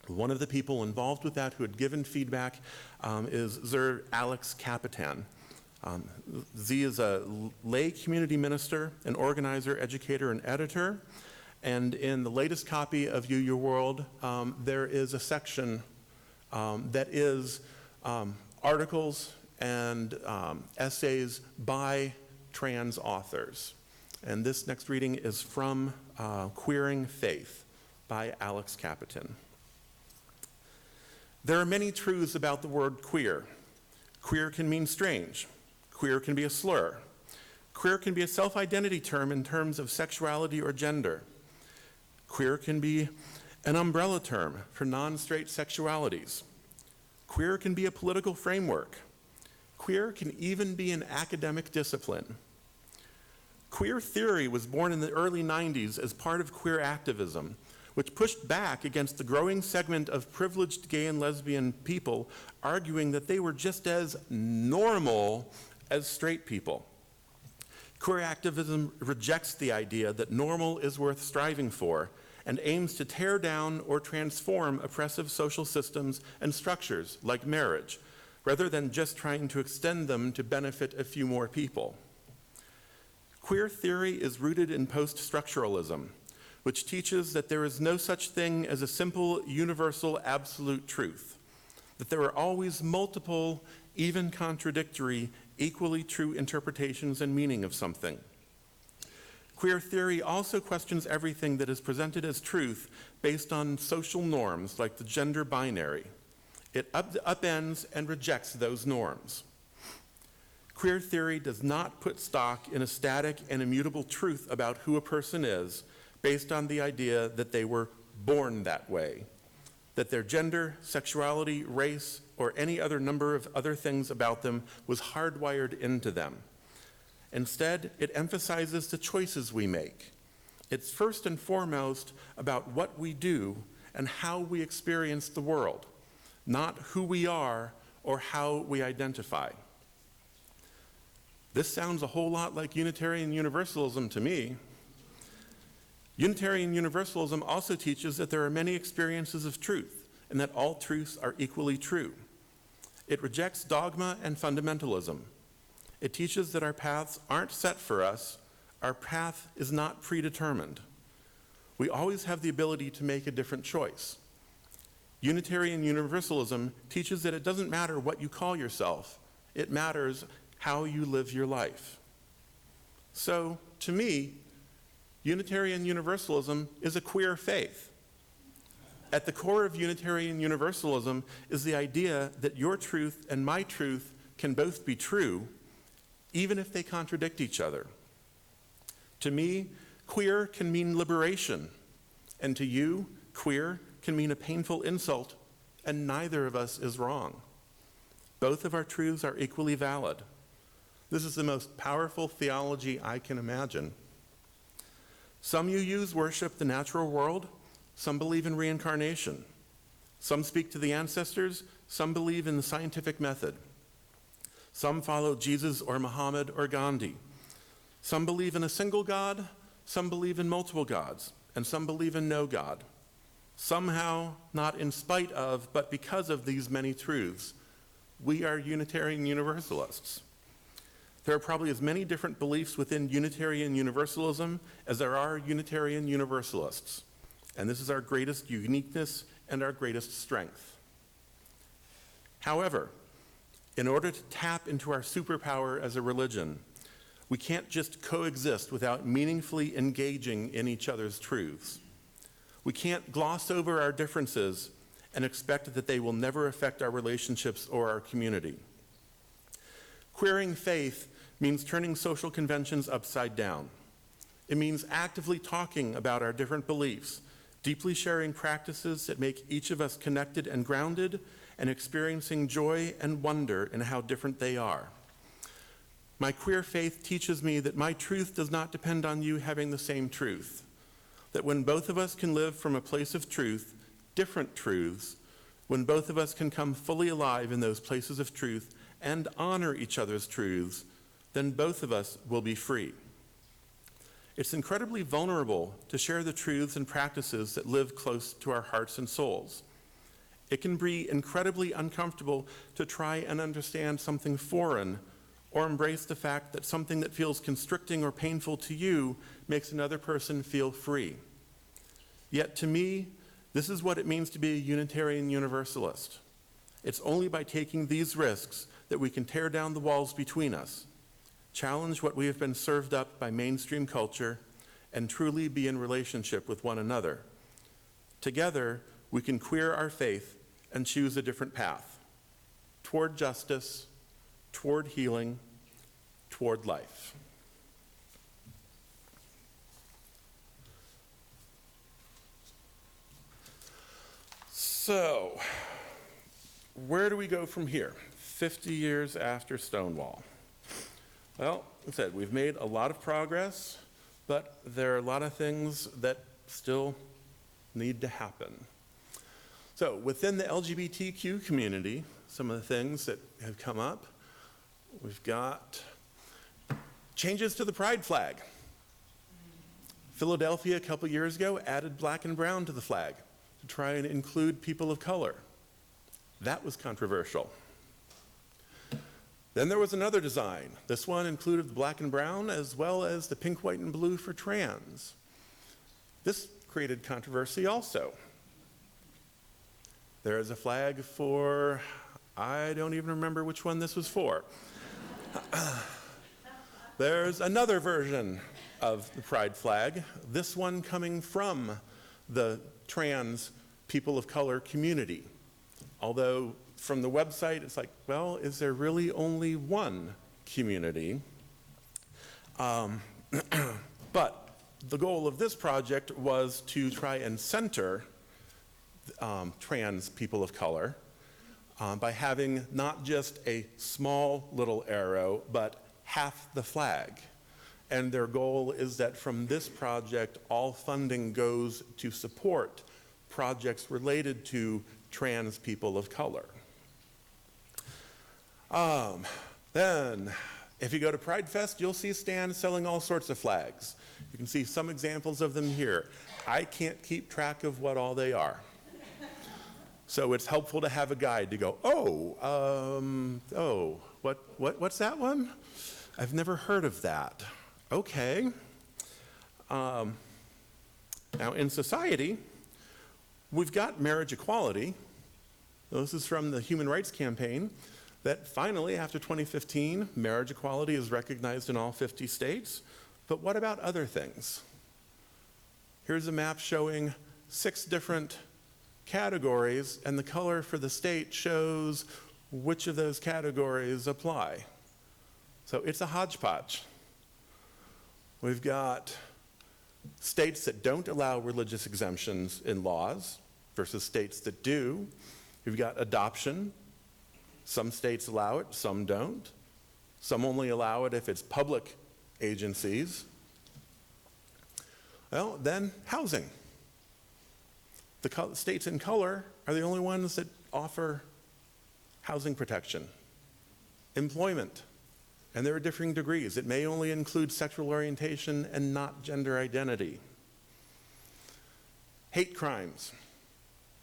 One of the people involved with that who had given feedback is Sir Alex Capitan. Z is a lay community minister, an organizer, educator, and editor. And in the latest copy of UU World, there is a section that is articles and essays by trans authors. And this next reading is from Queering Faith by Alex Capitan. There are many truths about the word queer. Queer can mean strange. Queer can be a slur. Queer can be a self-identity term in terms of sexuality or gender. Queer can be an umbrella term for non-straight sexualities. Queer can be a political framework. Queer can even be an academic discipline. Queer theory was born in the early 90s as part of queer activism, which pushed back against the growing segment of privileged gay and lesbian people, arguing that they were just as normal as straight people. Queer activism rejects the idea that normal is worth striving for and aims to tear down or transform oppressive social systems and structures like marriage, rather than just trying to extend them to benefit a few more people. Queer theory is rooted in post-structuralism, which teaches that there is no such thing as a simple, universal, absolute truth, that there are always multiple, even contradictory, equally true interpretations and meaning of something. Queer theory also questions everything that is presented as truth based on social norms like the gender binary. It upends and rejects those norms. Queer theory does not put stock in a static and immutable truth about who a person is based on the idea that they were born that way, that their gender, sexuality, race, or any other number of other things about them was hardwired into them. Instead, it emphasizes the choices we make. It's first and foremost about what we do and how we experience the world, not who we are or how we identify. This sounds a whole lot like Unitarian Universalism to me. Unitarian Universalism also teaches that there are many experiences of truth and that all truths are equally true. It rejects dogma and fundamentalism. It teaches that our paths aren't set for us. Our path is not predetermined. We always have the ability to make a different choice. Unitarian Universalism teaches that it doesn't matter what you call yourself. It matters how you live your life. So, to me, Unitarian Universalism is a queer faith. At the core of Unitarian Universalism is the idea that your truth and my truth can both be true, even if they contradict each other. To me, queer can mean liberation, and to you, queer can mean a painful insult, and neither of us is wrong. Both of our truths are equally valid. This is the most powerful theology I can imagine. Some UUs worship the natural world, some believe in reincarnation. Some speak to the ancestors, some believe in the scientific method. Some follow Jesus or Muhammad or Gandhi. Some believe in a single God, some believe in multiple gods, and some believe in no God. Somehow, not in spite of, but because of these many truths, we are Unitarian Universalists. There are probably as many different beliefs within Unitarian Universalism as there are Unitarian Universalists. And this is our greatest uniqueness and our greatest strength. However, In order to tap into our superpower as a religion, we can't just coexist without meaningfully engaging in each other's truths. We can't gloss over our differences and expect that they will never affect our relationships or our community. Queering faith means turning social conventions upside down. It means actively talking about our different beliefs, deeply sharing practices that make each of us connected and grounded, and experiencing joy and wonder in how different they are. My queer faith teaches me that my truth does not depend on you having the same truth, that when both of us can live from a place of truth, different truths, when both of us can come fully alive in those places of truth and honor each other's truths, then both of us will be free. It's incredibly vulnerable to share the truths and practices that live close to our hearts and souls. It can be incredibly uncomfortable to try and understand something foreign or embrace the fact that something that feels constricting or painful to you makes another person feel free. Yet to me, this is what it means to be a Unitarian Universalist. It's only by taking these risks that we can tear down the walls between us, challenge what we have been served up by mainstream culture, and truly be in relationship with one another. Together, we can queer our faith and choose a different path toward justice, toward healing, toward life. So, where do we go from here, 50 years after Stonewall? Well, like I said, we've made a lot of progress, but there are a lot of things that still need to happen. So, within the LGBTQ community, some of the things that have come up, we've got changes to the pride flag. Philadelphia a couple years ago added black and brown to the flag to try and include people of color. That was controversial. Then there was another design. This one included the black and brown as well as the pink, white, and blue for trans. This created controversy also. There is a flag for, I don't even remember which one this was for. There's another version of the pride flag, this one coming from the trans people of color community. Although from the website, it's like, well, is there really only one community? But the goal of this project was to try and center trans people of color by having not just a small little arrow, but half the flag. And their goal is that from this project, all funding goes to support projects related to trans people of color. Then, if you go to Pride Fest, you'll see stands selling all sorts of flags. You can see some examples of them here. I can't keep track of what all they are. So it's helpful to have a guide to go, what's that one? I've never heard of that. Okay. Now in society, we've got marriage equality. This is from the Human Rights Campaign, that finally, after 2015, marriage equality is recognized in all 50 states. But what about other things? Here's a map showing 6 different categories, and the color for the state shows which of those categories apply. So it's a hodgepodge. We've got states that don't allow religious exemptions in laws versus states that do. We've got adoption. Some states allow it, some don't. Some only allow it if it's public agencies. Well, then housing. The states in color are the only ones that offer housing protection. Employment, and there are differing degrees. It may only include sexual orientation and not gender identity. Hate crimes,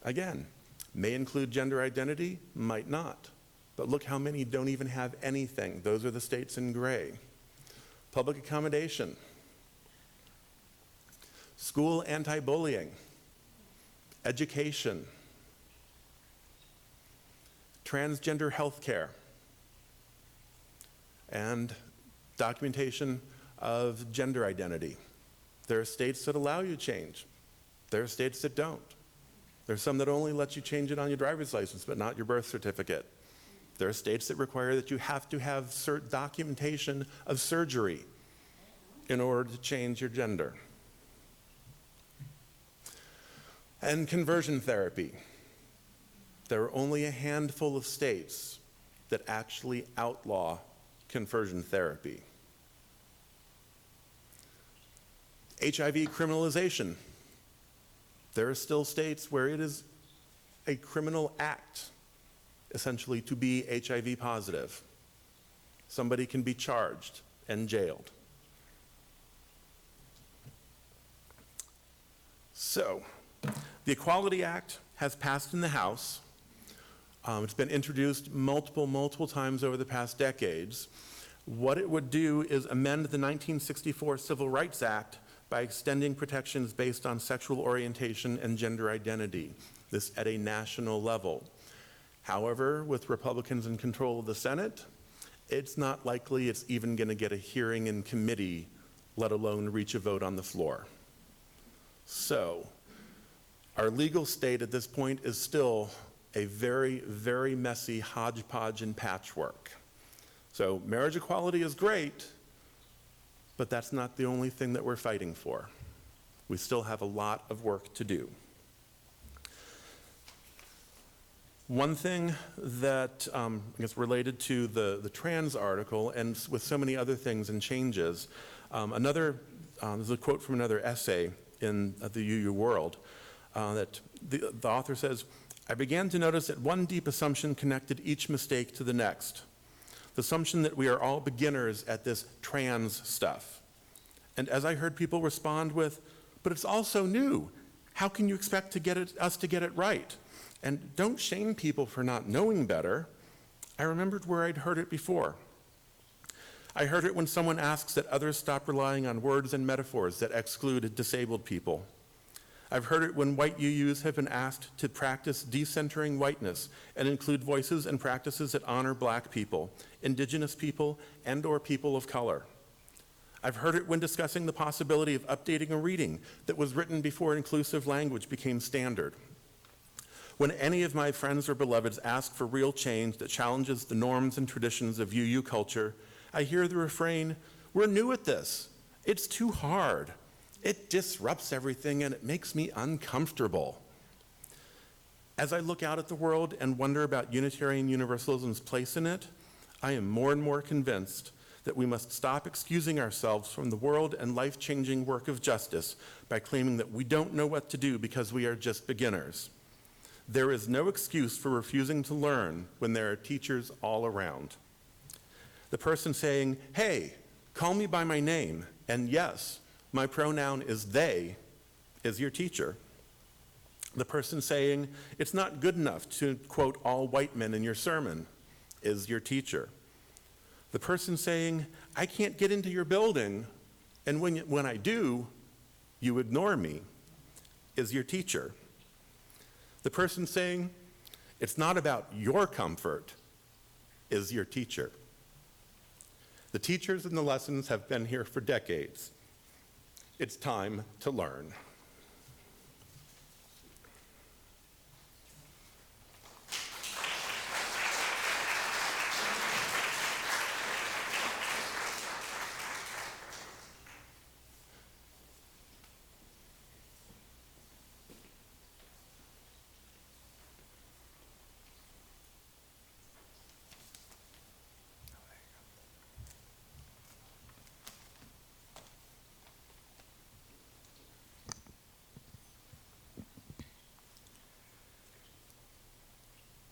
again, may include gender identity, might not. But look how many don't even have anything. Those are the states in gray. Public accommodation. School anti-bullying. Education. Transgender health care. and documentation of gender identity. There are states that allow you to change. There are states that don't. There's some that only let you change it on your driver's license, but not your birth certificate. There are states that require that you have to have documentation of surgery in order to change your gender. And conversion therapy. There are only a handful of states that actually outlaw conversion therapy. HIV criminalization. There are still states where it is a criminal act, essentially, to be HIV positive. Somebody can be charged and jailed. So, the Equality Act has passed in the House. It's been introduced multiple times over the past decades. What it would do is amend the 1964 Civil Rights Act by extending protections based on sexual orientation and gender identity, this at a national level. However, with Republicans in control of the Senate, it's not likely it's even going to get a hearing in committee, let alone reach a vote on the floor. So, our legal state at this point is still a very messy hodgepodge and patchwork. So, marriage equality is great, but that's not the only thing that we're fighting for. We still have a lot of work to do. One thing that is related to the trans article, and with so many other things and changes, there's a quote from another essay in the UU World that the author says, "I began to notice that one deep assumption connected each mistake to the next. The assumption that we are all beginners at this trans stuff. And as I heard people respond with, but it's also new. How can you expect us to get it right? And don't shame people for not knowing better. I remembered where I'd heard it before. I heard it when someone asks that others stop relying on words and metaphors that exclude disabled people. I've heard it when white UUs have been asked to practice decentering whiteness and include voices and practices that honor black people, indigenous people, and/or people of color. I've heard it when discussing the possibility of updating a reading that was written before inclusive language became standard. When any of my friends or beloveds ask for real change that challenges the norms and traditions of UU culture, I hear the refrain, we're new at this. It's too hard. It disrupts everything and it makes me uncomfortable. As I look out at the world and wonder about Unitarian Universalism's place in it, I am more and more convinced that we must stop excusing ourselves from the world and life-changing work of justice by claiming that we don't know what to do because we are just beginners. There is no excuse for refusing to learn when there are teachers all around. The person saying, hey, call me by my name, and yes, my pronoun is they, is your teacher. The person saying, it's not good enough to quote all white men in your sermon, is your teacher. The person saying, I can't get into your building, and when I do, you ignore me, is your teacher. The person saying, it's not about your comfort, is your teacher. The teachers and the lessons have been here for decades. It's time to learn.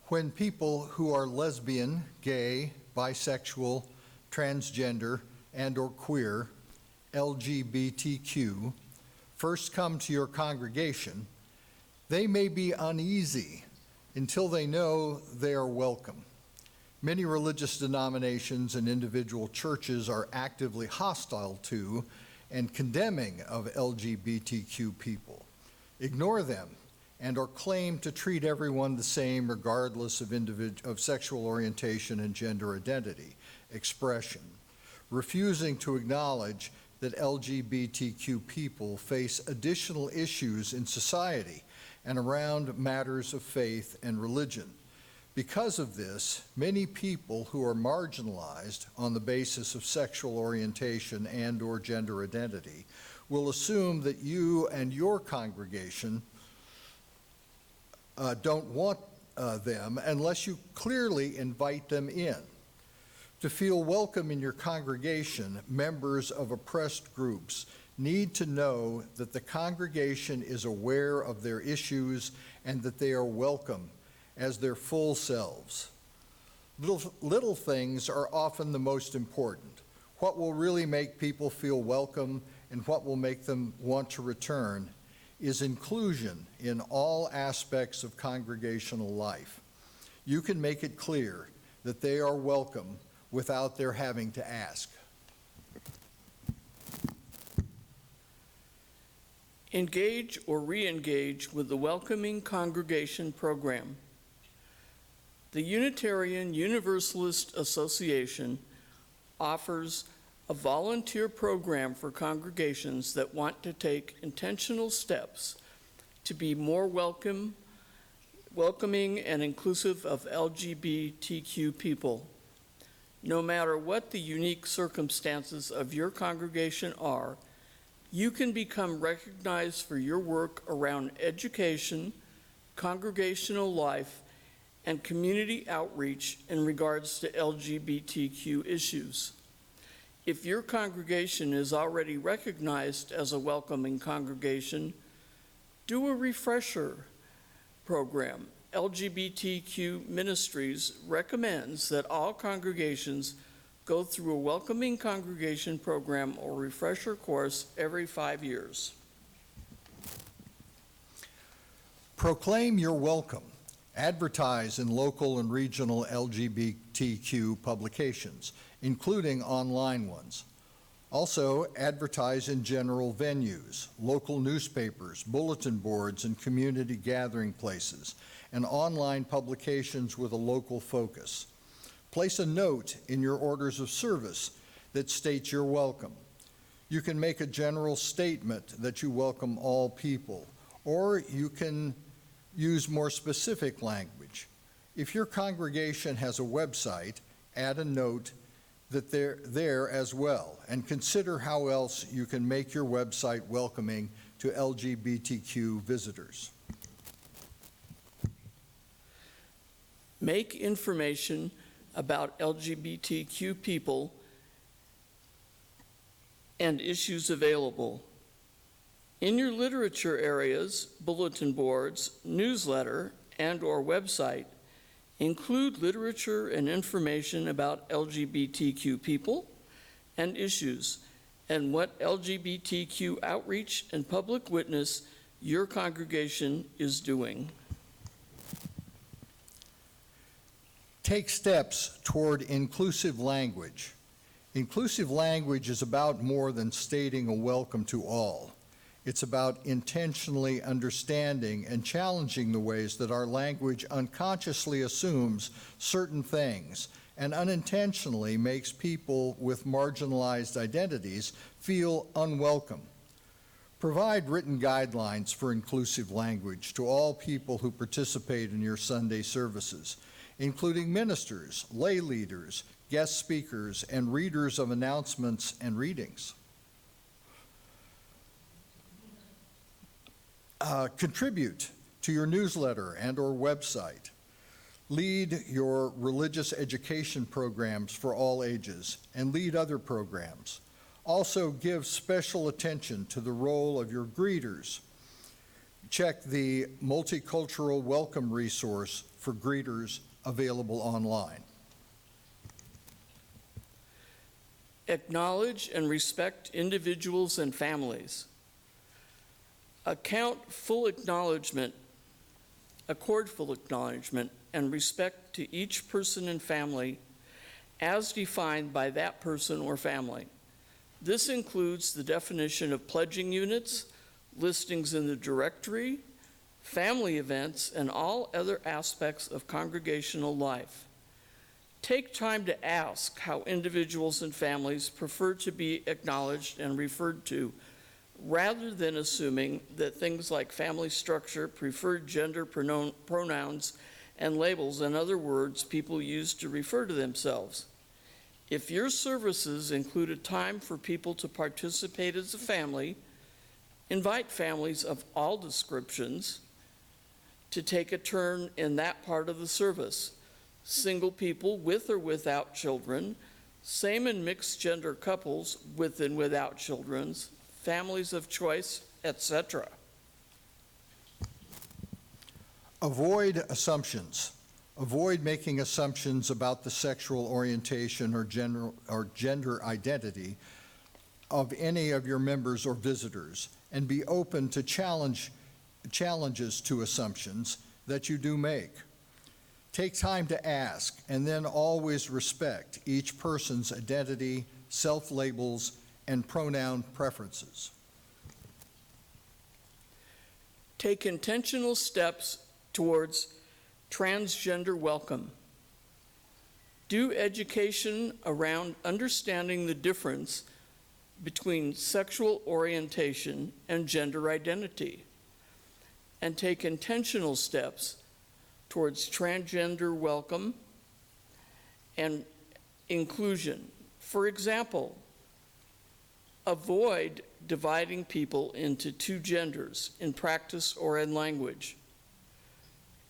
When people who are lesbian, gay, bisexual, transgender, and/or queer, LGBTQ, first come to your congregation, they may be uneasy until they know they are welcome. Many religious denominations and individual churches are actively hostile to and condemning of LGBTQ people. Ignore them and or claim to treat everyone the same regardless of sexual orientation and gender identity, expression, refusing to acknowledge that LGBTQ people face additional issues in society and around matters of faith and religion. Because of this, many people who are marginalized on the basis of sexual orientation and or gender identity will assume that you and your congregation don't want them unless you clearly invite them in. To feel welcome in your congregation, members of oppressed groups need to know that the congregation is aware of their issues and that they are welcome as their full selves. Little things are often the most important. What will really make people feel welcome and what will make them want to return is inclusion in all aspects of congregational life. You can make it clear that they are welcome without their having to ask. Engage or re-engage with the Welcoming Congregation program. The Unitarian Universalist Association offers a volunteer program for congregations that want to take intentional steps to be more welcoming and inclusive of LGBTQ people. No matter what the unique circumstances of your congregation are, you can become recognized for your work around education, congregational life, and community outreach in regards to LGBTQ issues. If your congregation is already recognized as a welcoming congregation, do a refresher program. LGBTQ Ministries recommends that all congregations go through a welcoming congregation program or refresher course every 5 years. Proclaim your welcome. Advertise in local and regional LGBTQ publications, including online ones. Also, advertise in general venues, local newspapers, bulletin boards, and community gathering places, and online publications with a local focus. Place a note in your orders of service that states you're welcome. You can make a general statement that you welcome all people, or you can use more specific language. If your congregation has a website, add a note that they're there as well, and consider how else you can make your website welcoming to LGBTQ visitors. Make information about LGBTQ people and issues available. In your literature areas, bulletin boards, newsletter, and/or website, include literature and information about LGBTQ people and issues, and what LGBTQ outreach and public witness your congregation is doing. Take steps toward inclusive language. Inclusive language is about more than stating a welcome to all. It's about intentionally understanding and challenging the ways that our language unconsciously assumes certain things and unintentionally makes people with marginalized identities feel unwelcome. Provide written guidelines for inclusive language to all people who participate in your Sunday services, including ministers, lay leaders, guest speakers, and readers of announcements and readings. Contribute to your newsletter and or website. Lead your religious education programs for all ages and lead other programs. Also give special attention to the role of your greeters. Check the multicultural welcome resource for greeters available online. Acknowledge and respect individuals and families. Accord full acknowledgement and respect to each person and family as defined by that person or family. This includes the definition of pledging units, listings in the directory, family events, and all other aspects of congregational life. Take time to ask how individuals and families prefer to be acknowledged and referred to, rather than assuming that things like family structure, preferred gender pronouns, and labels and other words people use to refer to themselves. If your services include a time for people to participate as a family, invite families of all descriptions to take a turn in that part of the service. Single people with or without children, same and mixed gender couples with and without children, families of choice, etc. Avoid assumptions. Avoid making assumptions about the sexual orientation or gender identity of any of your members or visitors, and be open to challenges to assumptions that you do make. Take time to ask, and then always respect each person's identity, self-labels, and pronoun preferences. Take intentional steps towards transgender welcome. Do education around understanding the difference between sexual orientation and gender identity, and take intentional steps towards transgender welcome and inclusion. For example, avoid dividing people into two genders in practice or in language.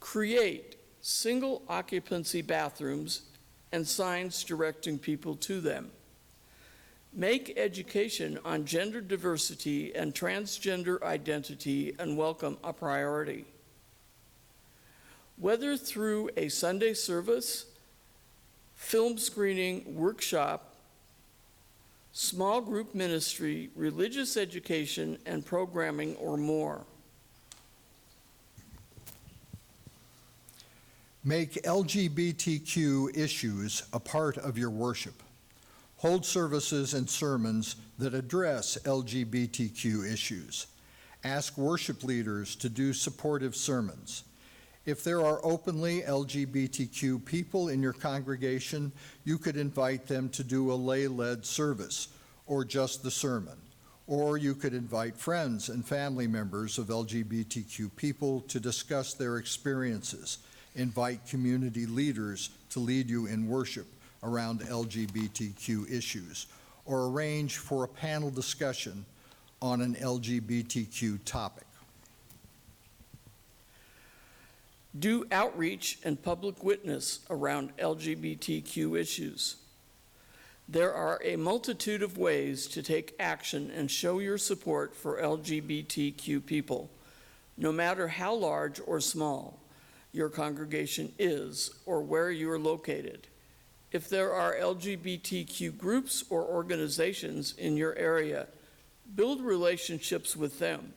Create single occupancy bathrooms and signs directing people to them. Make education on gender diversity and transgender identity and welcome a priority. Whether through a Sunday service, film screening, workshop, small group ministry, religious education, and programming, or more. Make LGBTQ issues a part of your worship. Hold services and sermons that address LGBTQ issues. Ask worship leaders to do supportive sermons. If there are openly LGBTQ people in your congregation, you could invite them to do a lay-led service, or just the sermon. Or you could invite friends and family members of LGBTQ people to discuss their experiences. Invite community leaders to lead you in worship around LGBTQ issues, or arrange for a panel discussion on an LGBTQ topic. Do outreach and public witness around LGBTQ issues. There are a multitude of ways to take action and show your support for LGBTQ people, no matter how large or small your congregation is or where you are located. If there are LGBTQ groups or organizations in your area, build relationships with them.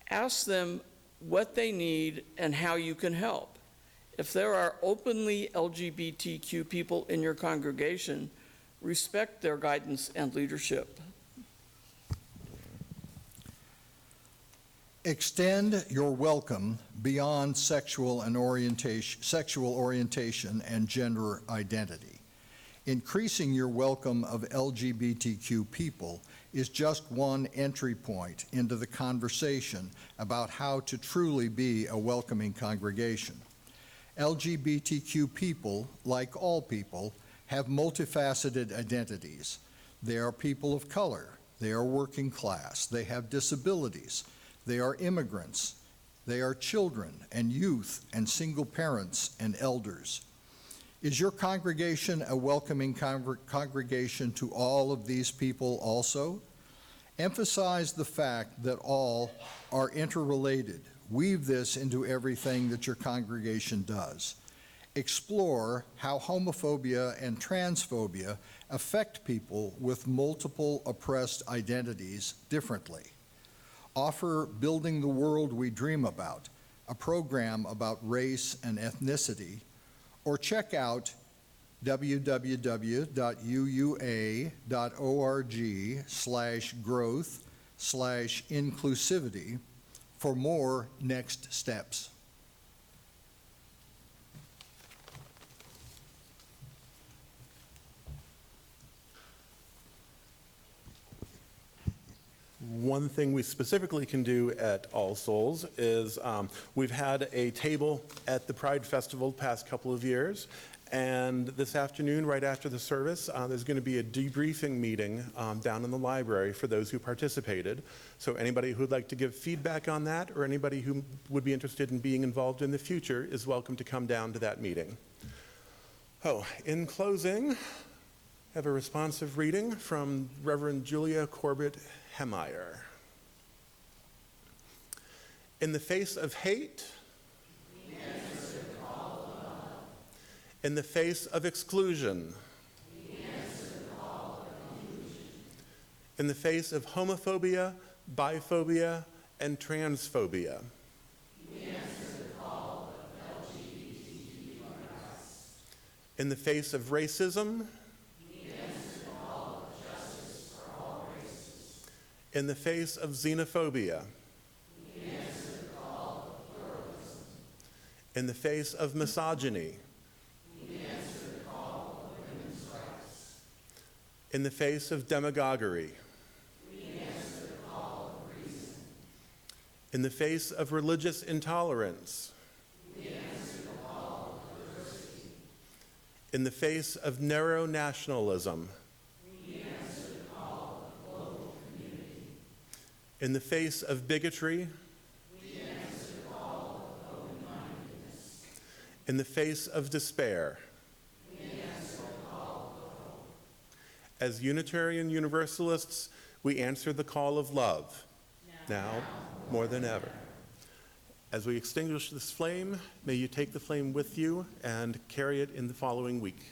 Ask them what they need and how you can help. If there are openly LGBTQ people in your congregation, respect their guidance and leadership. Extend your welcome beyond sexual orientation and gender identity. Increasing your welcome of LGBTQ people is just one entry point into the conversation about how to truly be a welcoming congregation. LGBTQ people, like all people, have multifaceted identities. They are people of color, they are working class, they have disabilities, they are immigrants, they are children and youth and single parents and elders. Is your congregation a welcoming congregation to all of these people also? Emphasize the fact that all are interrelated. Weave this into everything that your congregation does. Explore how homophobia and transphobia affect people with multiple oppressed identities differently. Offer Building the World We Dream About, a program about race and ethnicity, or check out www.uua.org/growth/inclusivity for more next steps. One thing we specifically can do at All Souls is we've had a table at the Pride Festival the past couple of years, and this afternoon, right after the service, there's going to be a debriefing meeting down in the library for those who participated. So anybody who'd like to give feedback on that, or anybody who would be interested in being involved in the future, is welcome to come down to that meeting. Oh, in closing, I have a responsive reading from Reverend Julia Corbett Hemeyer. In the face of hate, in the face of exclusion, in the face of homophobia, biphobia, and transphobia, in the face of racism, in the face of xenophobia, in the face of misogyny, in the face of demagoguery, in the face of religious intolerance, in the face of narrow nationalism, in the face of bigotry, in the face of despair, as Unitarian Universalists, we answer the call of love, now more than ever. As we extinguish this flame, may you take the flame with you and carry it in the following week.